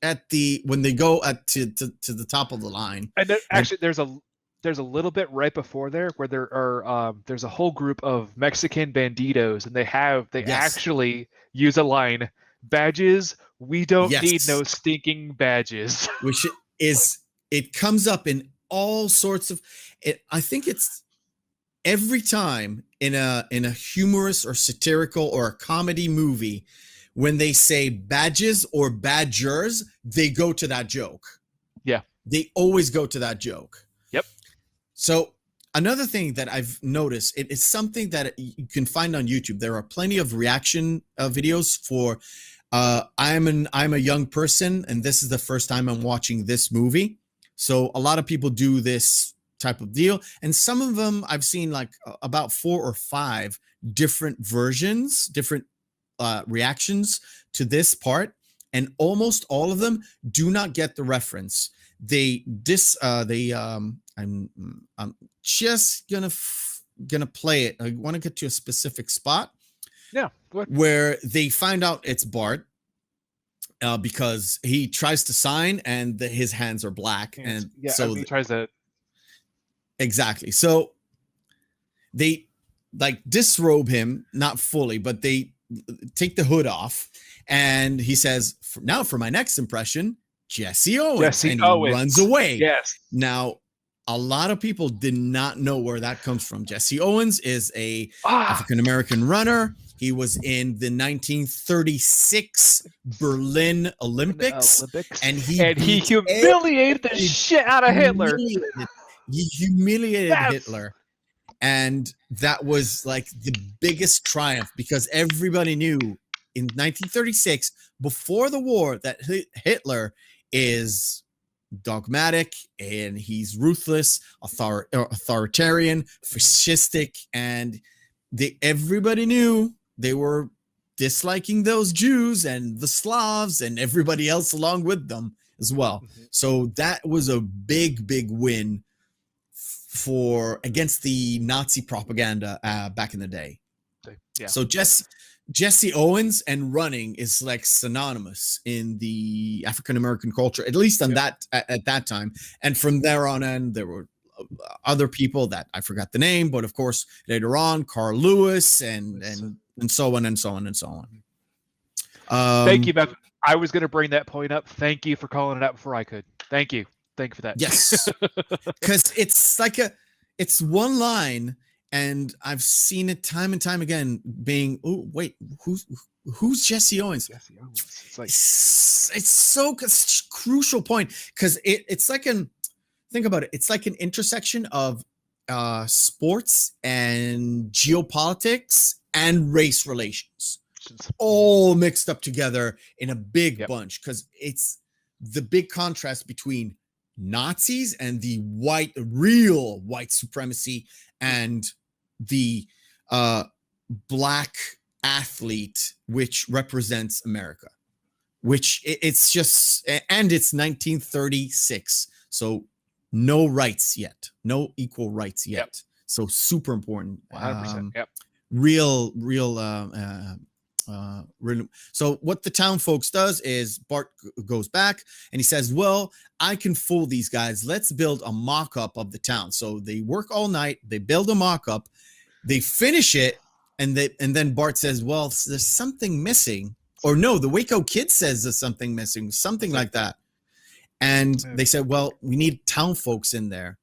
at when they go to the top of the line. And actually, there's a little bit right before there where there are there's a whole group of Mexican banditos, and they actually use a line: badges, we don't need no stinking badges. Which it comes up in all sorts of it. I think it's every time in a humorous or satirical or a comedy movie, when they say badges or badgers, they go to that joke. Yeah. They always go to that joke. Yep. So another thing that I've noticed, it is something that you can find on YouTube. There are plenty of reaction videos for I'm a young person, and this is the first time I'm watching this movie. So a lot of people do this type of deal, and some of them I've seen like about 4 or 5 different versions, different reactions to this part, and almost all of them do not get the reference. I'm just gonna play it. I want to get to a specific spot. Yeah, where they find out it's Bart. Because he tries to sign and his hands are black, and so he tries to. Exactly. So they like disrobe him, not fully, but they take the hood off, and he says, "Now for my next impression, Jesse Owens," and he runs away. Yes. Now, a lot of people did not know where that comes from. Jesse Owens is a African-American runner He was in the 1936 Berlin Olympics, and he beat humiliated the shit out of Hitler. He humiliated Yes. Hitler. And that was like the biggest triumph, because everybody knew in 1936, before the war, that Hitler is dogmatic and he's ruthless, authoritarian, fascistic, and everybody knew they were disliking those Jews and the Slavs and everybody else along with them as well. Mm-hmm. So that was a big win against the Nazi propaganda back in the day. Yeah. So Jesse Owens and running is like synonymous in the African American culture, at least on at that time. And from there on in, there were other people that I forgot the name, but of course later on, Carl Lewis and so on and so on and so on. Thank you, Beth. I was going to bring that point up. Thank you for calling it out before I could. Thank you. Thank you for that. Yes, because it's one line, and I've seen it time and time again. Being, oh wait, who's Jesse Owens? Jesse Owens. It's like it's so crucial point, because it's like think about it. It's like an intersection of sports and geopolitics and race relations, all mixed up together in a big bunch, because it's the big contrast between Nazis and the real white supremacy and the black athlete, which represents America, which it's just, and it's 1936. So no rights yet, no equal rights yet. Yep. So super important. 100%. Yep. Real. So what the town folks does is Bart goes back and he says, well, I can fool these guys. Let's build a mock-up of the town. So they work all night. They build a mock-up. They finish it. And then Bart says, well, there's something missing. Or no, the Waco kid says there's something missing, something like that. And they said, well, we need town folks in there.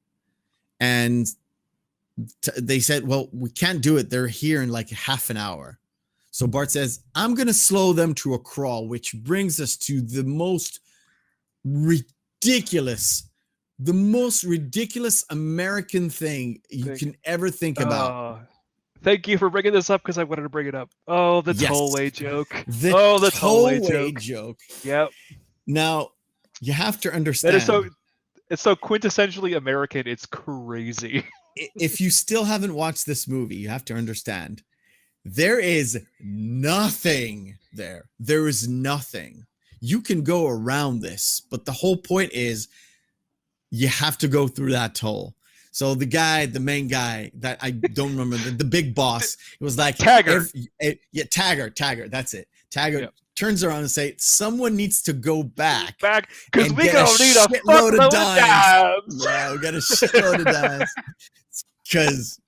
And they said, well, we can't do it. They're here in like half an hour. So Bart says, I'm going to slow them to a crawl, which brings us to the most ridiculous American thing you can ever think about. Thank you for bringing this up, because I wanted to bring it up. Oh, the tollway joke. The tollway joke. Yep. Now, you have to understand. It's so quintessentially American. It's crazy. If you still haven't watched this movie, you have to understand. There is nothing there. There is nothing. You can go around this, but the whole point is you have to go through that toll. So the main guy that I don't remember, the big boss, it was like Taggart. Taggart. That's it. Taggart turns around and say, someone needs to go back because we gonna need a shitload of dimes. Yeah, we got a shitload of dimes. Because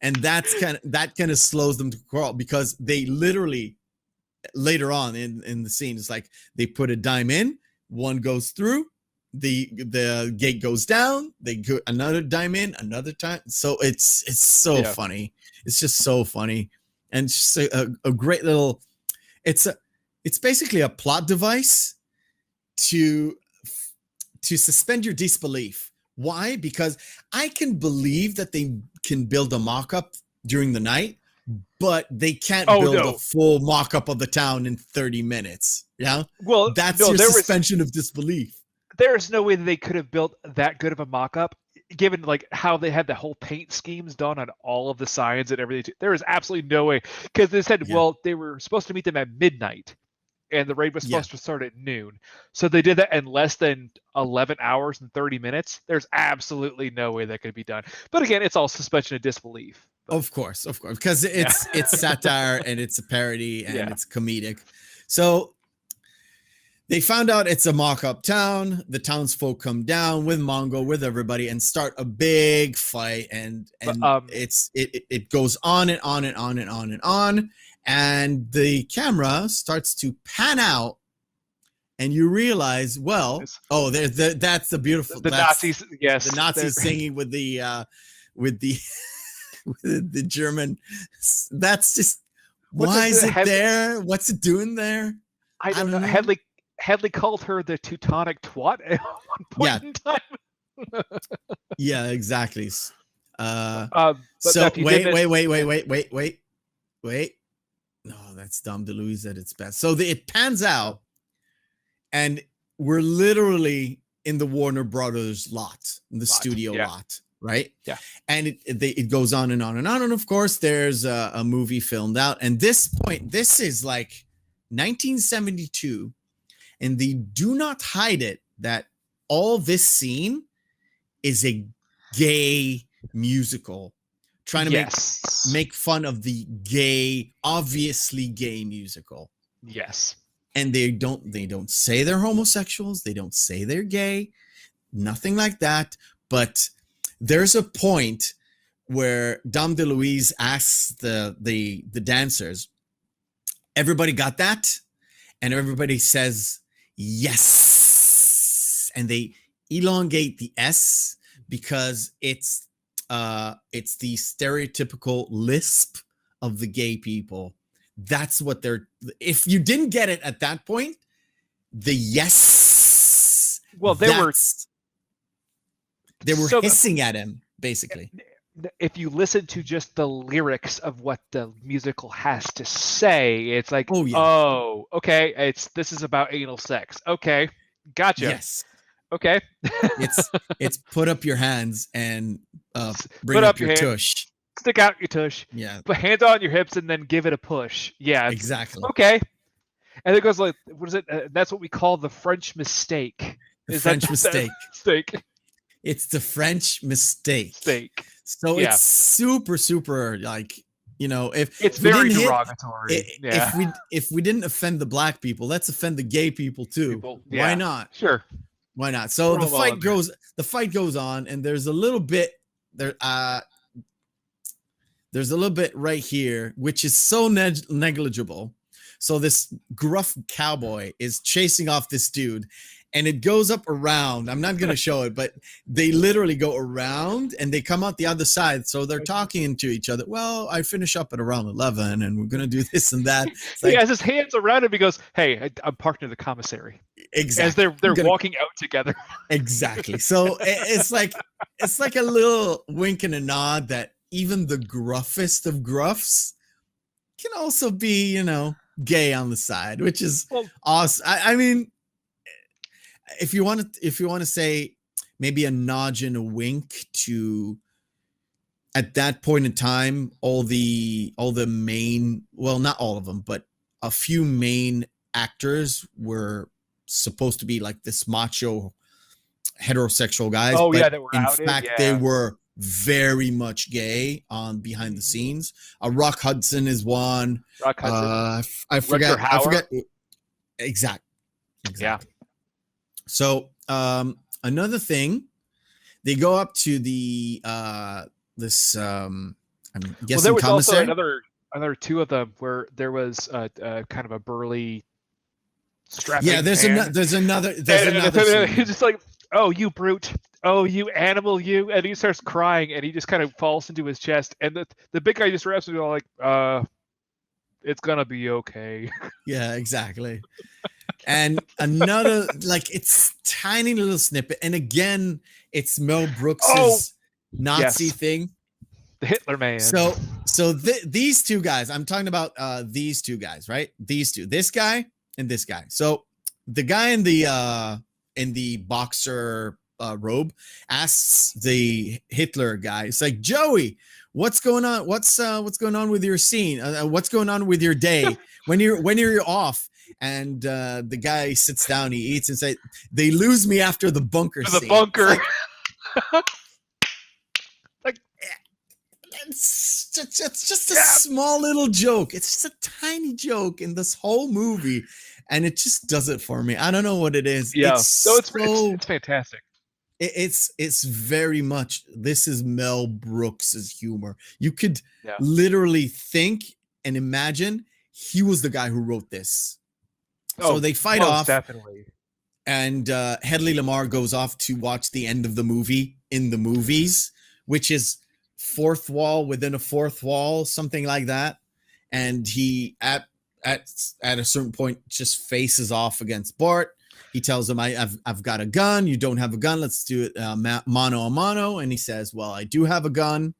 and that kind of slows them to crawl, because they literally later on in the scene, it's like they put a dime in, one goes through, the gate goes down, they go another dime in, another time. So it's so funny. It's just so funny, and it's just a great little. It's basically a plot device to suspend your disbelief. Why? Because I can believe that they can build a mock-up during the night, but they can't build a full mock-up of the town in 30 minutes. Yeah. Well, that's your suspension of disbelief. There's no way that they could have built that good of a mock-up, given like how they had the whole paint schemes done on all of the signs and everything. There is absolutely no way, because they said, well, they were supposed to meet them at midnight, and the raid was supposed to start at noon. So they did that in less than 11 hours and 30 minutes. There's absolutely no way that could be done. But again, it's all suspension of disbelief. But, of course, because it's satire and it's a parody and it's comedic. So they found out it's a mock-up town. The townsfolk come down with Mongo, with everybody, and start a big fight. And it goes on and on and on and on and on. And the camera starts to pan out, and you realize, that's the beautiful. The Nazis, the Nazis singing with the German. That's just Why is it there? What's it doing there? I don't know. Headley called her the Teutonic twat at one point in time. Yeah, exactly. But So wait. No, that's Dom DeLuise at its best. So it pans out, and we're literally in the Warner Brothers lot, in the studio lot, right? Yeah. And it goes on and on and on. And of course, there's a movie filmed out. And this is like 1972. And they do not hide it that all this scene is a gay musical trying to make fun of the gay, obviously gay musical. Yes. And they don't say they're homosexuals. They don't say they're gay. Nothing like that. But there's a point where Dom DeLuise asks the dancers, everybody got that? And everybody says, yes. And they elongate the S because it's the stereotypical lisp of the gay people. That's what if you didn't get it at that point, the yes. Well, they were hissing at him, basically. If you listen to just the lyrics of what the musical has to say, it's like, oh, okay, this is about anal sex. Okay, gotcha. Yes. Okay. it's put up your hands and bring up your tush. Stick out your tush. Yeah. Put hands on your hips and then give it a push. Yeah. Exactly. Okay. And it goes like, what is it? That's what we call the French mistake. French mistake. It's the French mistake. So yeah. It's super, super, like, if it's very derogatory. If we didn't offend the black people, let's offend the gay people too. Why not? Sure. Why not? So the fight goes on, and there's a little bit there. There's a little bit right here, which is so negligible. So this gruff cowboy is chasing off this dude, and it goes up around. I'm not going to show it, but they literally go around and they come out the other side. So they're talking to each other. Well, I finish up at around 11 and we're going to do this and that. He has his hands around him. He goes, hey, I'm parked near the commissary. Exactly. As they're walking out together. Exactly. So it's like a little wink and a nod that even the gruffest of gruffs can also be, gay on the side, which is awesome. I mean, if you want to say maybe a nod and a wink to, at that point in time, all the main, well, not all of them, but a few main actors were supposed to be like this macho heterosexual guys. Oh, but they were in outed, fact, they were very much gay on behind the scenes. Rock Hudson is one. Rock Hudson. I forget. Exactly. Yeah. So another thing, they go up to the this I'm guessing well, there was commissary. also another two of them where there was kind of a burly strapping. Yeah, there's another. He's just like, oh, you brute. Oh, you animal, you. And he starts crying and he just kind of falls into his chest. And the big guy just wraps him all like, it's going to be okay. Yeah, exactly. And another, like, it's tiny little snippet. And again, it's Mel Brooks's Nazi thing. The Hitler man. So these two guys, I'm talking about these two guys, right? These two, this guy and this guy. So the guy in the boxer robe asks the Hitler guy, it's like, Joey, what's going on? What's going on with your scene? What's going on with your day? When you're off? And the guy sits down, he eats, and says, they lose me after the bunker scene. The bunker. It's just a small little joke. It's just a tiny joke in this whole movie, and it just does it for me. I don't know what it is. Yeah, it's fantastic. It's very much, this is Mel Brooks's humor. You could literally think and imagine he was the guy who wrote this. So they fight off. Definitely. And Hedley Lamar goes off to watch the end of the movie in the movies, which is fourth wall within a fourth wall, something like that. and he at a certain point just faces off against Bart. He tells him, I've got a gun. You don't have a gun. Let's do it mano a mano. And he says, well, I do have a gun.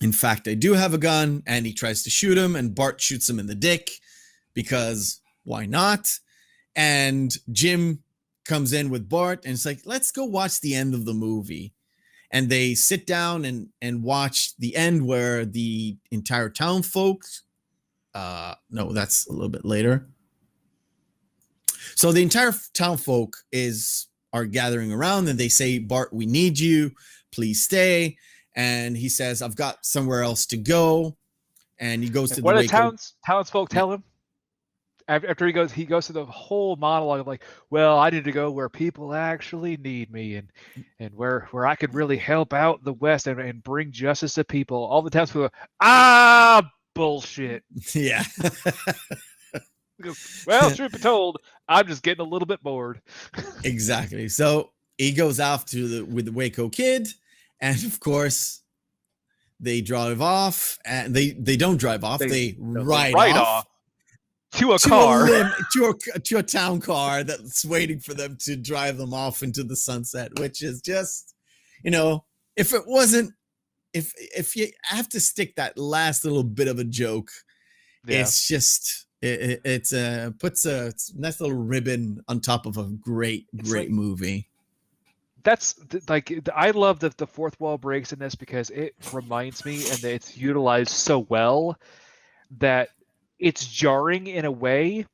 In fact, I do have a gun. And he tries to shoot him, and Bart shoots him in the dick because why not? And Jim comes in with Bart, and it's like, let's go watch the end of the movie. And they sit down and watch the end where the entire town folks, no, that's a little bit later. So the entire town folk are gathering around, and they say, Bart, we need you. Please stay. And he says, I've got somewhere else to go. And he goes to what the do townsfolk tell him? After he goes through the whole monologue of like, well, I need to go where people actually need me, and where I could really help out the West and bring justice to people. All the townsfolk go, bullshit. Yeah. Well, truth be told, I'm just getting a little bit bored. Exactly. So he goes off with the Waco Kid, and of course they drive off, and they don't drive off. They ride off. To a car, to a town car that's waiting for them to drive them off into the sunset, which is just, if you have to stick that last little bit of a joke, it's just, it puts a nice little ribbon on top of a great movie. That's like, I love that the fourth wall breaks in this because it reminds me, and it's utilized so well that it's jarring in a way,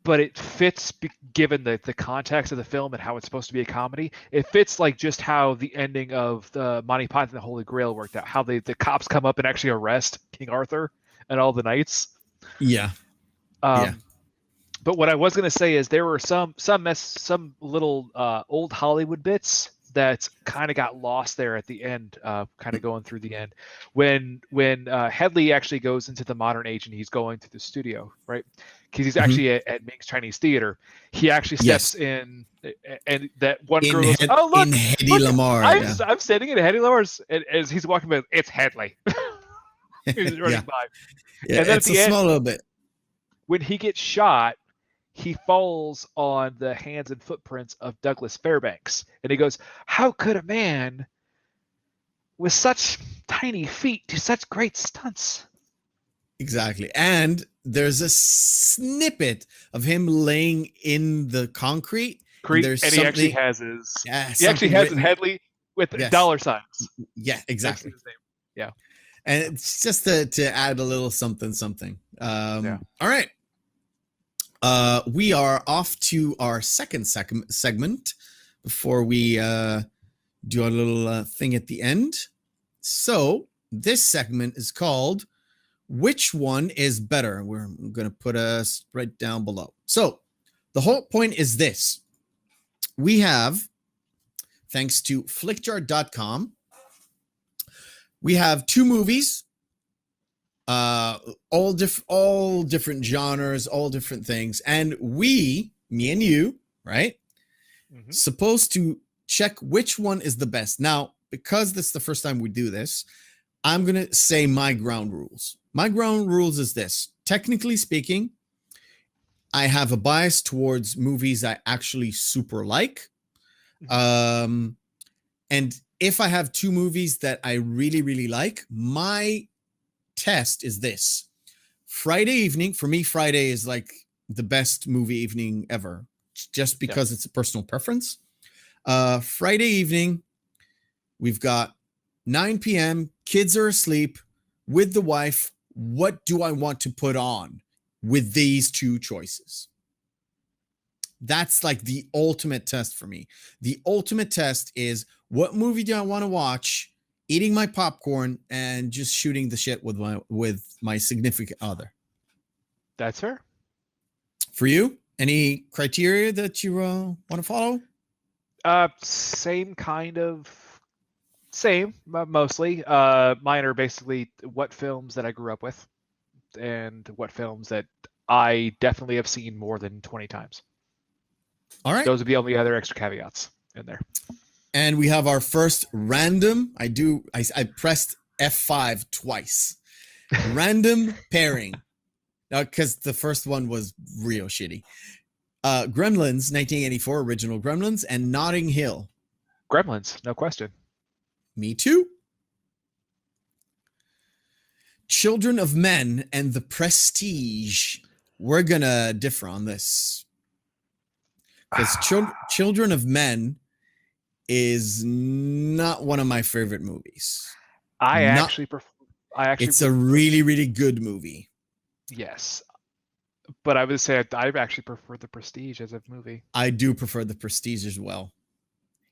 but it fits given the context of the film and how it's supposed to be a comedy. It fits like just how the ending of the Monty Python and the Holy Grail worked out. How the cops come up and actually arrest King Arthur and all the knights. Yeah. But what I was going to say is there were some little old Hollywood bits that kind of got lost there at the end, kind of going through the end. When Headley actually goes into the modern age and he's going to the studio, right? Because he's actually at Ming's Chinese Theater. He actually steps in, and that one girl goes, "Oh, look, in Hedy Lamarr." I'm standing in Hedy Lamarr's, and as he's walking by, it's Headley. He's running by. Yeah, and then it's a small little bit. When he gets shot, he falls on the hands and footprints of Douglas Fairbanks. And he goes, how could a man with such tiny feet do such great stunts? Exactly. And there's a snippet of him laying in the concrete. And he actually has his Headley with dollar signs. Yeah, exactly. His name. Yeah. And it's just to add a little something. All right. We are off to our second segment before we do a little thing at the end. So this segment is called Which One is Better? We're going to put us right down below. So the whole point is this. We have, thanks to flickjar.com, we have two movies, all different genres, all different things. And me and you, right, supposed to check which one is the best. Now, because this is the first time we do this, I'm going to say my ground rules. My ground rules is this. Technically speaking, I have a bias towards movies I actually super like. And if I have two movies that I really, really like, my test is this. Friday evening, for me, Friday is like the best movie evening ever, just because it's a personal preference. Friday evening, we've got 9 p.m., kids are asleep, with the wife. What do I want to put on with these two choices? That's like the ultimate test for me. The ultimate test is, what movie do I want to watch, eating my popcorn and just shooting the shit with my significant other. That's fair. For you, any criteria that you want to follow? Same mostly. Mine are basically what films that I grew up with and what films that I definitely have seen more than 20 times. All right. Those would be all the other extra caveats in there. And we have our first random. I pressed F5 twice. Random pairing. Because the first one was real shitty. Gremlins, 1984 original Gremlins, and Notting Hill. Gremlins, no question. Me too. Children of Men and The Prestige. We're gonna differ on this. Because Children of Men is not one of my favorite movies. It's a really, really good movie. Yes. But I would say I actually prefer The Prestige as a movie. I do prefer The Prestige as well.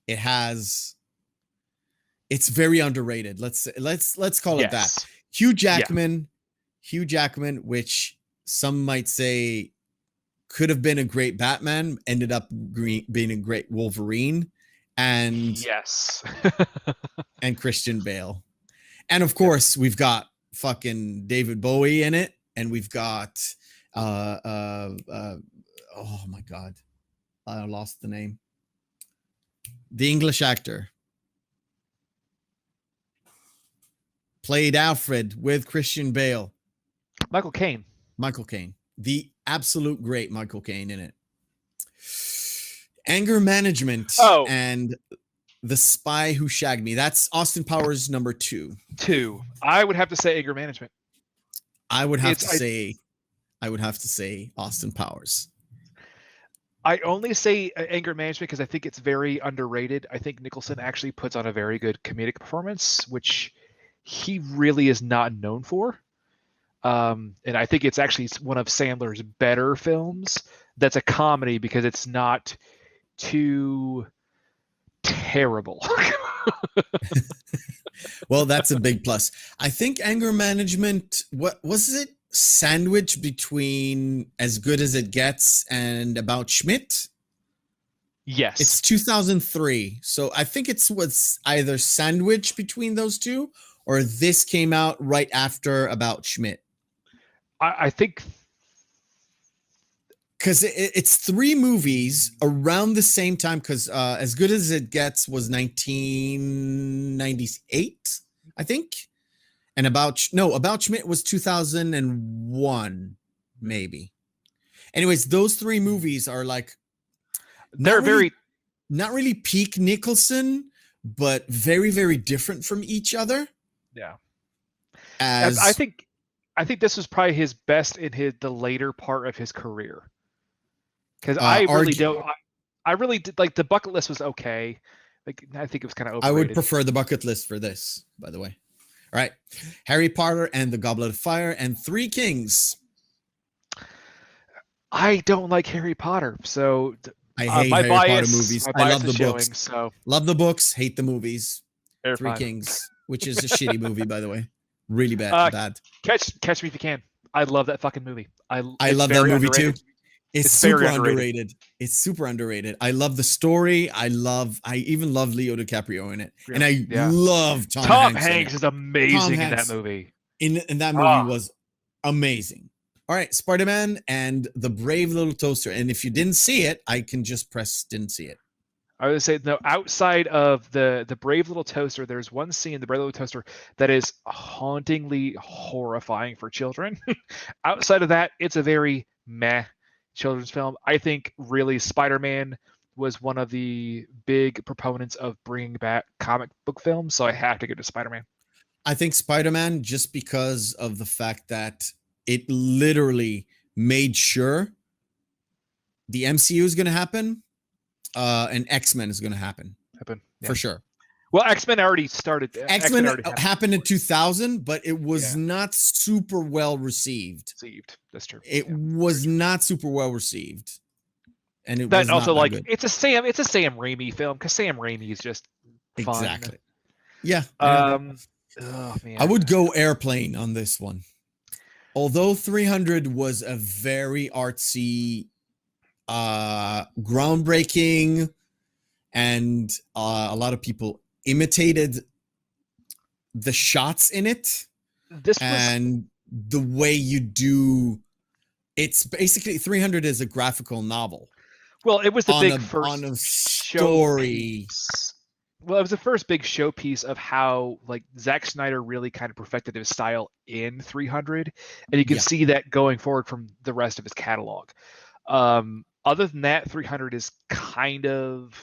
It's very underrated. Let's call it that. Hugh Jackman, which some might say could have been a great Batman, ended up being a great Wolverine, and yes, and Christian Bale, and of course we've got fucking David Bowie in it, and we've got oh my god, I lost the name. The English actor played Alfred with Christian Bale. Michael Caine. The absolute great Michael Caine in it. Anger Management and The Spy Who Shagged Me. That's Austin Powers number 2. I would have to say Anger Management. I would have to say Austin Powers. I only say Anger Management because I think it's very underrated. I think Nicholson actually puts on a very good comedic performance, which he really is not known for. And I think it's actually one of Sandler's better films that's a comedy because it's not too terrible. Well, that's a big plus. I think Anger Management, what was it? Sandwich between As Good as It Gets and About Schmidt? Yes. It's 2003. So I think was either sandwich between those two, or this came out right after About Schmidt. I think because it's 3 movies around the same time, because As Good as It Gets was 1998, I think. And About Schmidt was 2001, maybe. Anyways, those 3 movies are like not really peak Nicholson, but very, very different from each other. Yeah. I think this was probably his best in the later part of his career. Because I really did like The Bucket List was okay. Like I think it was kind of overrated. I would prefer The Bucket List for this, by the way. All right. Harry Potter and the Goblet of Fire and Three Kings. I don't like Harry Potter, so I hate Harry Potter movies. I love the books. So love the books, hate the movies. Harry Three Potter. Kings, which is a shitty movie, by the way. Really bad. Catch Me If You Can. I love that fucking movie. I love that movie underrated. too. It's super underrated. It's super underrated. I love the story. I even love Leo DiCaprio in it. And I love Tom Hanks. Tom Hanks is amazing in that movie. In that movie was amazing. All right, Spider-Man and the Brave Little Toaster. And if you didn't see it, I can just press didn't see it. I would say no. Outside of the Brave Little Toaster, there's one scene in the Brave Little Toaster that is hauntingly horrifying for children. Outside of that, it's a very meh children's film. I think really Spider-Man was one of the big proponents of bringing back comic book films, so I have to go to Spider-Man. I think Spider-Man just because of the fact that it literally made sure the MCU is going to happen. And X-Men is going to happen for sure. Well, X-Men already started. X-Men happened in 2000, but it was not super well received. That's true. It was not super well received, and it was also like good. It's a Sam Raimi film because Sam Raimi is just fun. Exactly. Yeah. Oh man. I would go Airplane on this one, although 300 was a very artsy. Groundbreaking, and a lot of people imitated the shots in it. The way you do it's basically 300 is a graphical novel. Well, it was the big first on a story. Well, it was the first big showpiece of how like Zack Snyder really kind of perfected his style in 300, and you can Yeah. see that going forward from the rest of his catalog. Other than that, 300 is kind of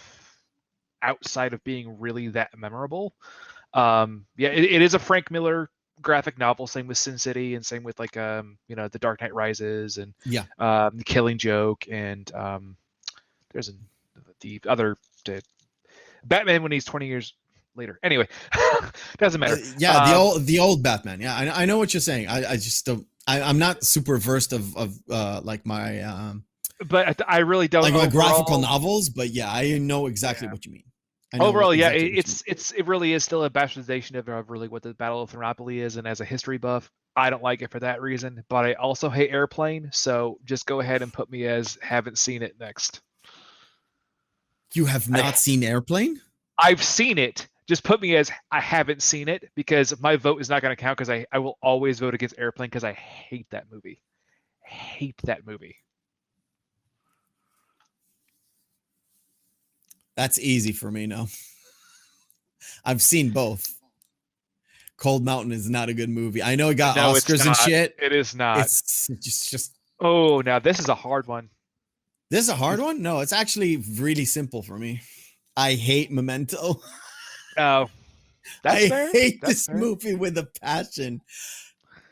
outside of being really that memorable. Yeah, it is a Frank Miller graphic novel. Same with Sin City, and same with like The Dark Knight Rises, and Yeah. The Killing Joke, and there's the other Batman when he's 20 years later. Anyway, doesn't matter. Yeah, the old Batman. Yeah, I know what you're saying. I just don't. I'm not super versed of like my but I really don't. like my Overall, graphical novels, but yeah, I know exactly what you mean. I know overall, yeah, exactly what you mean. it really is still a bastardization of really what the Battle of Thermopylae is, and as a history buff, I don't like it for that reason. But I also hate Airplane, so just go ahead and put me as haven't seen it next. You have not seen Airplane? I've seen it. Just put me as I haven't seen it because my vote is not going to count because I will always vote against Airplane because I hate that movie. Hate that movie. That's easy for me. No, I've seen both. Cold Mountain is not a good movie. I know it got Oscars and shit. It is not. It's just. Oh, now this is a hard one. This is a hard one? No, it's actually really simple for me. I hate Memento. Oh, I hate this movie with a passion.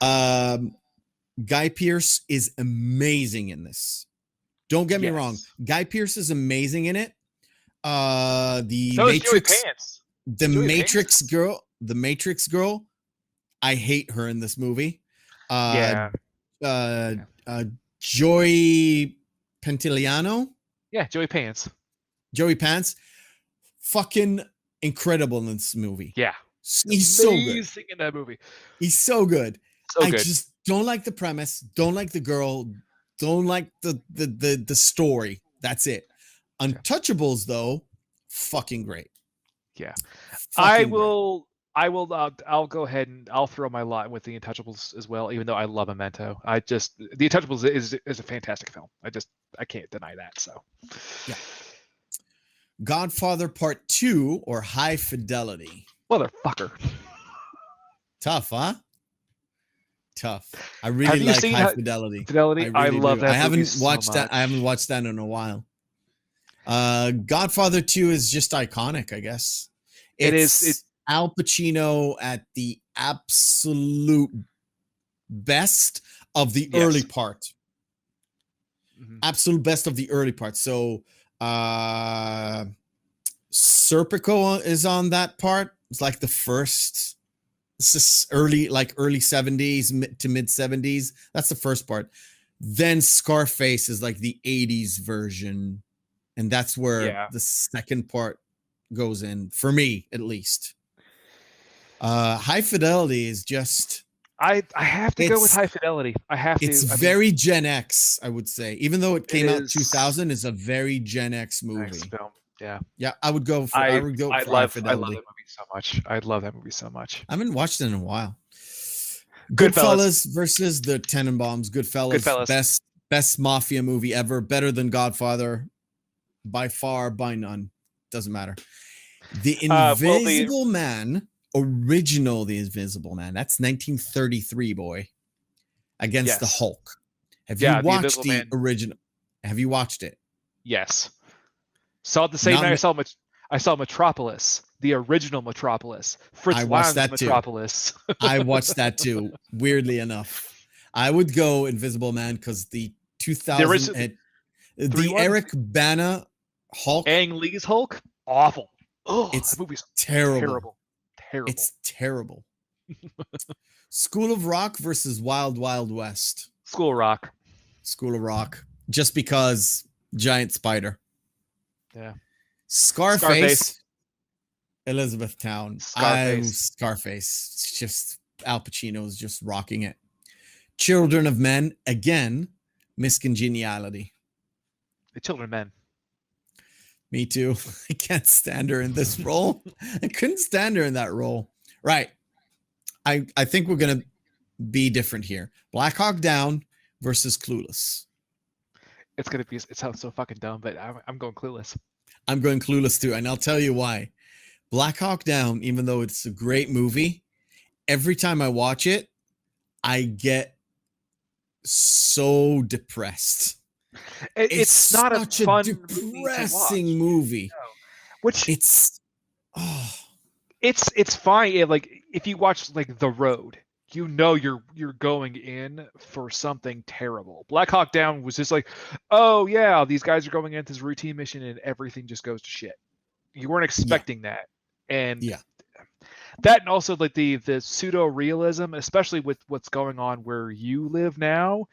Guy Pearce is amazing in this. Don't get me wrong. Guy Pearce is amazing in it. The Matrix, the Matrix girl, I hate her in this movie. Joy Pantoliano. Yeah, Joey Pants. Joey Pants. Fucking incredible in this movie. Yeah. He's so good in that movie. He's so good. So good. I just don't like the premise, don't like the girl, don't like the story. That's it. Untouchables though, fucking great. Yeah. I'll go ahead and I'll throw my lot with the Untouchables as well, even though I love Memento. The Untouchables is a fantastic film. I can't deny that. So yeah. Godfather Part 2 or High Fidelity. Motherfucker. Tough, huh? Tough. I really like High Fidelity. I love that. I haven't watched that. I haven't watched that in a while. Godfather 2 is just iconic, I guess. It's Al Pacino at the absolute best of the early part. Mm-hmm. Absolute best of the early part. So Serpico is on that part. It's like the first. It's just early 70s to mid 70s. That's the first part. Then Scarface is like the 80s version, and that's where the second part goes in for me, at least. High Fidelity is just. I have to go with High Fidelity. It's very Gen X, I would say. Even though it came out 2000, it's a very Gen X movie. Nice film. Yeah. Yeah, I would go for High Fidelity. I love that movie so much. I love that movie so much. I haven't watched it in a while. Goodfellas versus the Tenenbaums. Goodfellas. Best mafia movie ever. Better than Godfather. By far, by none. Doesn't matter. The Invisible Man. Original The Invisible Man. That's 1933, boy. Against the Hulk. Have you watched the original? Have you watched it? Yes. Saw it the same night I saw Metropolis, the original Metropolis. I watched that Metropolis. Too. I watched that too. Weirdly enough, I would go Invisible Man because the 2000 the Eric Bana Hulk, Ang Lee's Hulk, awful. Oh, it's that movie's terrible. Terrible. It's terrible. School of Rock versus Wild Wild West. School of Rock. School of Rock. Just because giant spider. Yeah. Scarface. Elizabethtown. Scarface. It's just Al Pacino's just rocking it. Children of Men. Again, Miss Congeniality. The Children of Men. Me too. I can't stand her in this role. I couldn't stand her in that role. Right. I think we're going to be different here. Black Hawk Down versus Clueless. It sounds so fucking dumb, but I'm going Clueless. I'm going Clueless too, and I'll tell you why. Black Hawk Down, even though it's a great movie, every time I watch it, I get so depressed. It's It's not a such a fun movie to depressing watch. movie. No. Which It's oh it's fine. Like if you watch like The Road, you know you're going in for something terrible. Black Hawk Down was just like, oh yeah, these guys are going into this routine mission and everything just goes to shit. You weren't yeah, expecting that, and yeah, that, and also like the pseudo realism, especially with what's going on where you live now.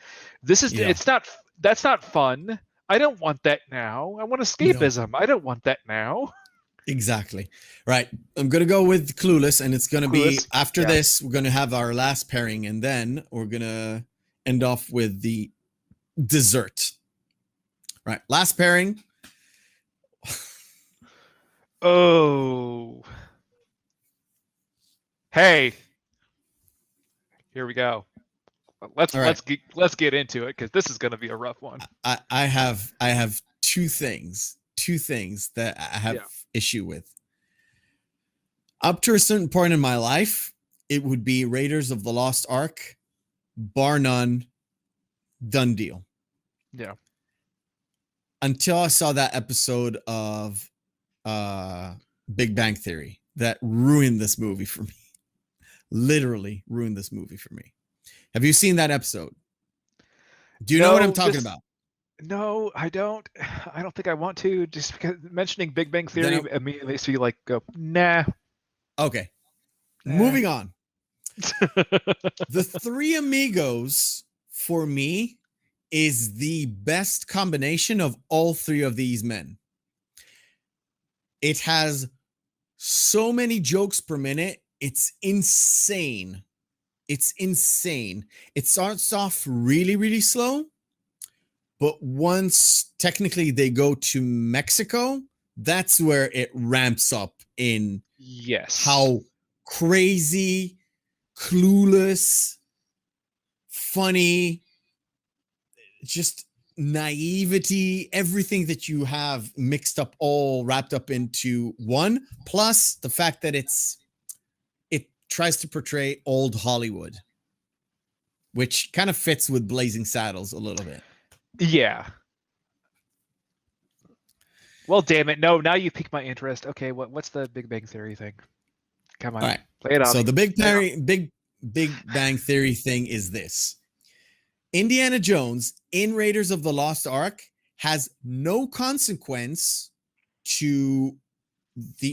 This is yeah. it's not That's not fun. I don't want that now. I want No, escapism. I don't want that now. exactly. Right. I'm gonna go with Clueless, and it's gonna be Clueless. after Yeah. this. We're gonna have our last pairing, and then we're gonna end off with the dessert. Right. Last pairing. Oh. Hey. Here we go. Let's All right. let's get into it because this is going to be a rough one. I have two things that I have issue with. Up to a certain point in my life, it would be Raiders of the Lost Ark, bar none, done deal. Yeah. Until I saw that episode of Big Bang Theory that ruined this movie for me. Literally ruined this movie for me. Have you seen that episode? Do you know what I'm talking about? No, I don't. I don't think I want to. Just because mentioning Big Bang Theory immediately makes me like go, nah. Okay. Moving on. The Three Amigos, for me, is the best combination of all three of these men. It has so many jokes per minute. It's insane. It's insane. It starts off really, really slow. But once technically they go to Mexico, that's where it ramps up in how crazy, clueless, funny, just naivety, everything that you have mixed up, all wrapped up into one, plus the fact that it tries to portray old Hollywood, which kind of fits with Blazing Saddles a little bit. Yeah. Well, damn it. No, now you piqued my interest. Okay, what's the Big Bang Theory thing? Come on. All right. Play it out. So the Big Bang Theory thing is this. Indiana Jones in Raiders of the Lost Ark has no consequence to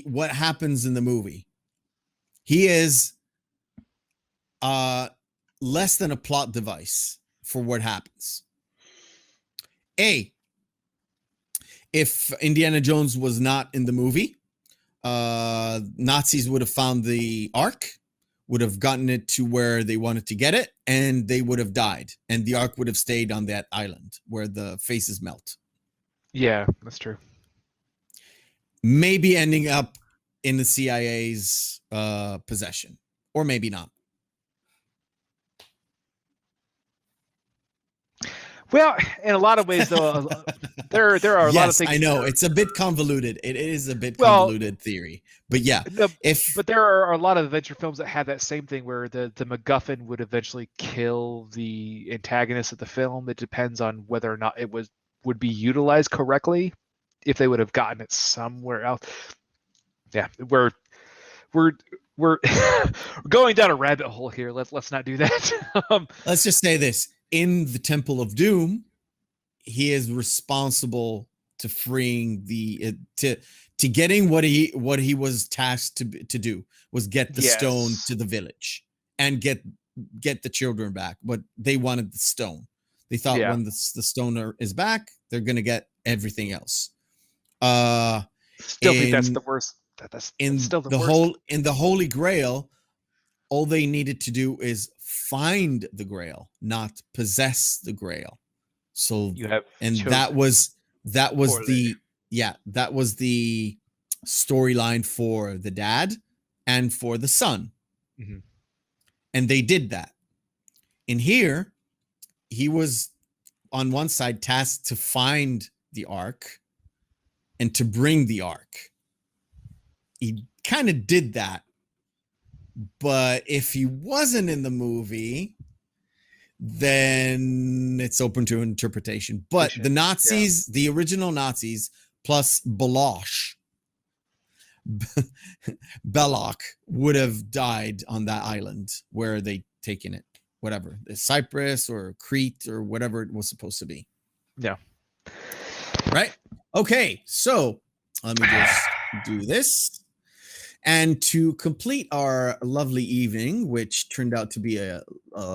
what happens in the movie. He is less than a plot device for what happens. If Indiana Jones was not in the movie, Nazis would have found the Ark, would have gotten it to where they wanted to get it, and they would have died. And the Ark would have stayed on that island where the faces melt. Yeah, that's true. Maybe ending up in the CIA's possession, or maybe not. Well, in a lot of ways, though, there are a lot of things. I know it's a bit convoluted. It is a bit convoluted theory, but yeah. But there are a lot of adventure films that have that same thing where the MacGuffin would eventually kill the antagonist of the film. It depends on whether or not it would be utilized correctly. If they would have gotten it somewhere else. Yeah, we're going down a rabbit hole here. Let's not do that. Let's just say this. In the Temple of Doom, he is responsible to freeing to getting what he was tasked to do, was get the stone to the village and get the children back. But they wanted the stone. They thought when the stone is back, they're gonna get everything else. Still think that's the worst. That's still the worst. In the Holy Grail, all they needed to do is find the Grail, not possess the Grail. So that was the storyline for the dad and for the son. Mm-hmm. And they did that. In here, he was on one side tasked to find the Ark and to bring the Ark. he kind of did that. But if he wasn't in the movie, then it's open to interpretation. But the Nazis, the original Nazis, plus Balosh, Belloc would have died on that island where they taken it, whatever, Cyprus or Crete or whatever it was supposed to be. Yeah. Right. Okay. So let me just do this. And to complete our lovely evening, which turned out to be a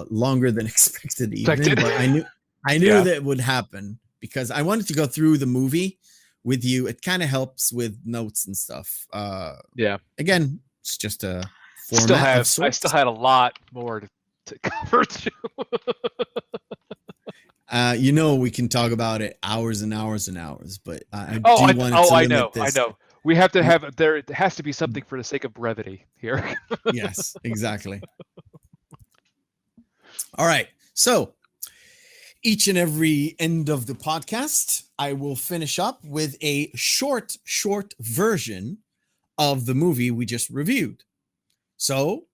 longer than expected evening, but I knew that would happen because I wanted to go through the movie with you. It kind of helps with notes and stuff. Again, it's just a format of sorts. I still had a lot more to cover too. We can talk about it hours and hours and hours, but I want to limit this. I know. We have to have there has to be something for the sake of brevity here. Yes, exactly. All right. So each and every end of the podcast, I will finish up with a short version of the movie we just reviewed. So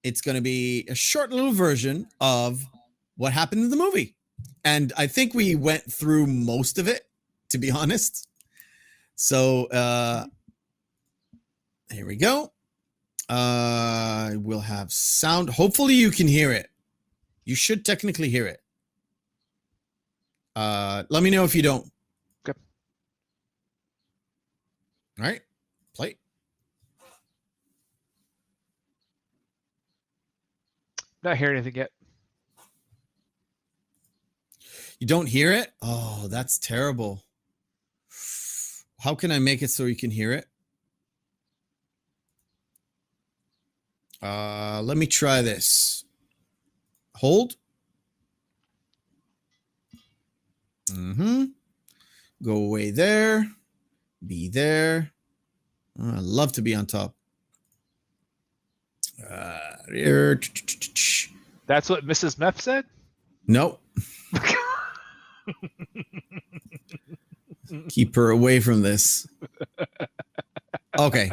it's going to be a short little version of what happened in the movie. And I think we went through most of it, to be honest. So here we go. We'll have sound. Hopefully you can hear it. You should technically hear it. Let me know if you don't. Okay. All right. Play. Not hearing anything yet. You don't hear it? Oh, that's terrible. How can I make it so you can hear it? Let me try this. Hold. Go away there. Be there. I love to be on top. That's what Mrs. Meth said? Nope. Keep her away from this. Okay.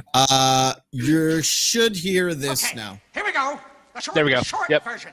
You should hear this now. Here we go. There we go. Yep. Version.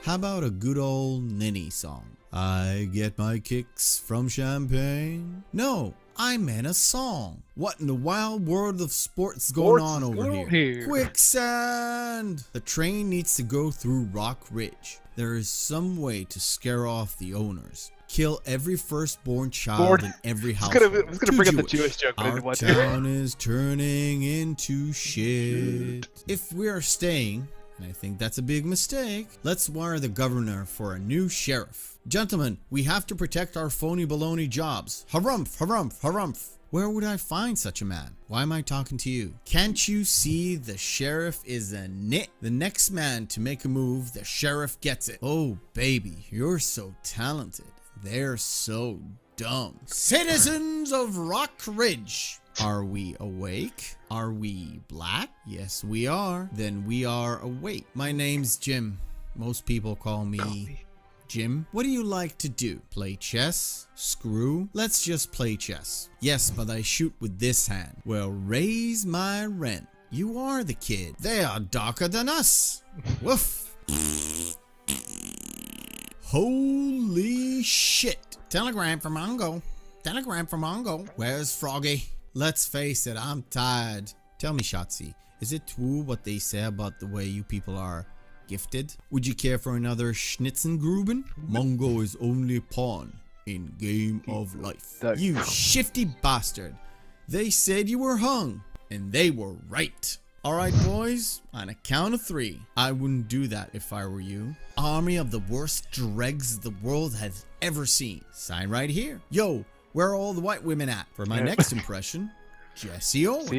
How about a good old ninny song? I get my kicks from champagne. No, I meant a song. What in the wild world of sports going on over here? Quicksand! The train needs to go through Rock Ridge. There is some way to scare off the owners. Kill every firstborn child in every house. I was gonna bring up the Jewish joke. Our town is turning into shit. If we are staying, and I think that's a big mistake, let's wire the governor for a new sheriff. Gentlemen, we have to protect our phony baloney jobs. Harumph, harumph, harumph. Where would I find such a man? Why am I talking to you? Can't you see the sheriff is a nit? The next man to make a move, the sheriff gets it. Oh, baby, you're so talented. They're so dumb. Citizens of Rock Ridge. Are we awake? Are we black? Yes, we are. Then we are awake. My name's Jim. Most people call me Jim. What do you like to do? Play chess? Screw? Let's just play chess. Yes, but I shoot with this hand. Well, raise my rent. You are the kid. They are darker than us. Woof. Holy shit. Telegram from Mongo. Telegram from Mongo. Where's Froggy? Let's face it, I'm tired. Tell me, Shotzi, is it true what they say about the way you people are gifted? Would you care for another Schnitzengruben? Mongo is only a pawn in game of life. You shifty bastard. They said you were hung, and they were right. All right, boys, on a count of 3. I wouldn't do that if I were you. Army of the worst dregs the world has ever seen. Sign right here. Yo, where are all the white women at? For my next impression, Jesse Owens.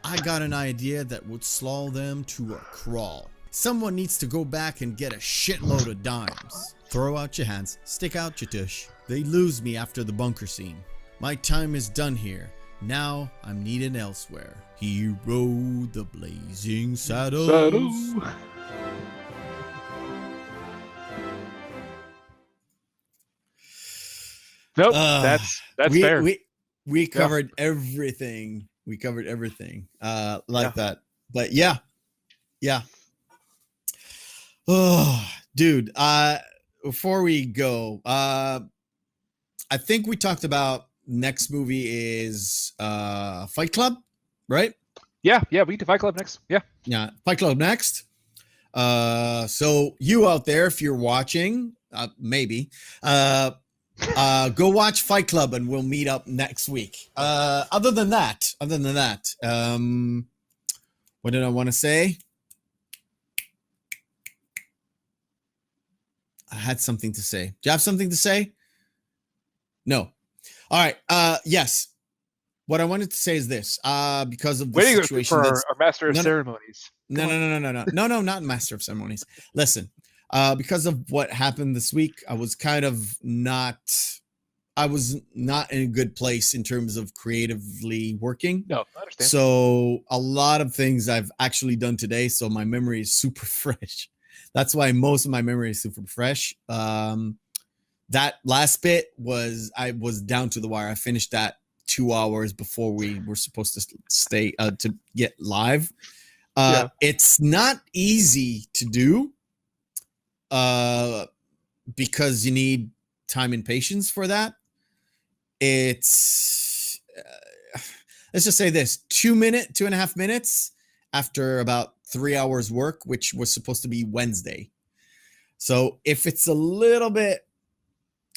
I got an idea that would slow them to a crawl. Someone needs to go back and get a shitload of dimes. Throw out your hands, stick out your tush. They lose me after the bunker scene. My time is done here. Now I'm needed elsewhere. He rode the blazing saddles. Nope, that's fair. we covered everything. We covered everything like that. But yeah. Oh, dude. Before we go, I think we talked about next movie is Fight Club, right? Yeah, we do Fight Club next. Yeah, Fight Club next. So you out there, if you're watching, maybe, go watch Fight Club, and we'll meet up next week. Other than that, what did I want to say? I had something to say. Do you have something to say? No. All right. Yes. What I wanted to say is this. Because of the situation for our master of ceremonies. No, not master of ceremonies. Listen, because of what happened this week, I was not in a good place in terms of creatively working. No, I understand. So a lot of things I've actually done today, so my memory is super fresh. That's why most of my memory is super fresh. That last bit was down to the wire. I finished that 2 hours before we were supposed to stay to get live. It's not easy to do because you need time and patience for that. It's let's just say this: 2.5 minutes after about 3 hours work, which was supposed to be Wednesday. So if it's a little bit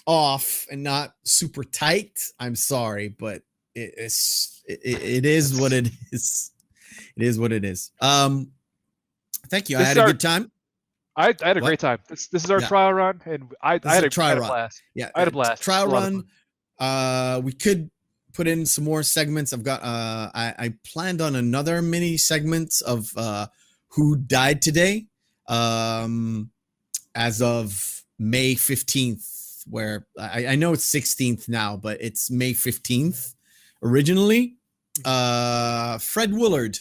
off and not super tight, I'm sorry, but it is what it is. It is what it is. Thank you. I had a good time. I had a great time. This is our trial run, and I had a blast. Yeah, I had a blast. Trial run. We could put in some more segments. I've got I planned on another mini segment of who died today as of May 15th, where I know it's 16th now, but it's May 15th originally. Fred Willard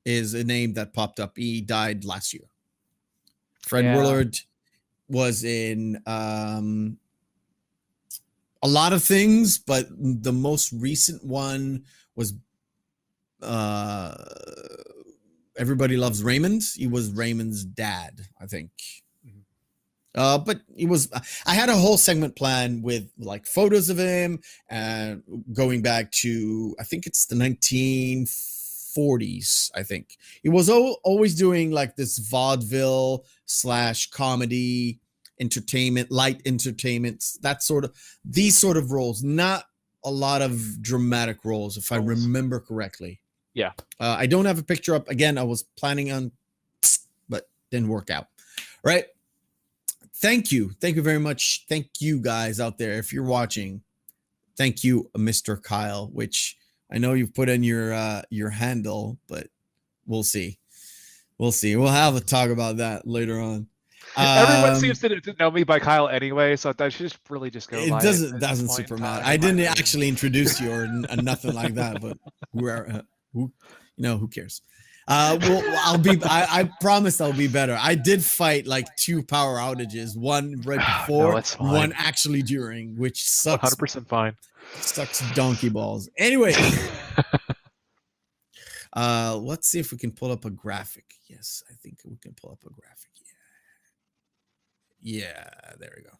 is a name that popped up. He died last year. Fred Willard was in a lot of things, but the most recent one was Everybody Loves Raymond. He was Raymond's dad, I think. But he was. I had a whole segment plan with like photos of him, going back to, I think it's the 1940s. I think he was always doing like this vaudeville / comedy, entertainment, light entertainment, these sort of roles. Not a lot of dramatic roles, if I remember correctly. Yeah. I don't have a picture up. Again, I was planning on, but didn't work out. Right. Thank you very much. Thank you guys out there, if you're watching. Thank you, Mr. Kyle, which I know you've put in your handle, but we'll see. We'll have a talk about that later on. Everyone seems to know me by Kyle anyway, so I should really just go. It doesn't super matter. I didn't actually introduce you or nothing like that, but who cares? I promise I'll be better. I did fight like 2 power outages, one right before, one actually during, which sucks. 100% fine. Sucks donkey balls. Anyway, let's see if we can pull up a graphic. Yes, I think we can pull up a graphic. Yeah, there we go.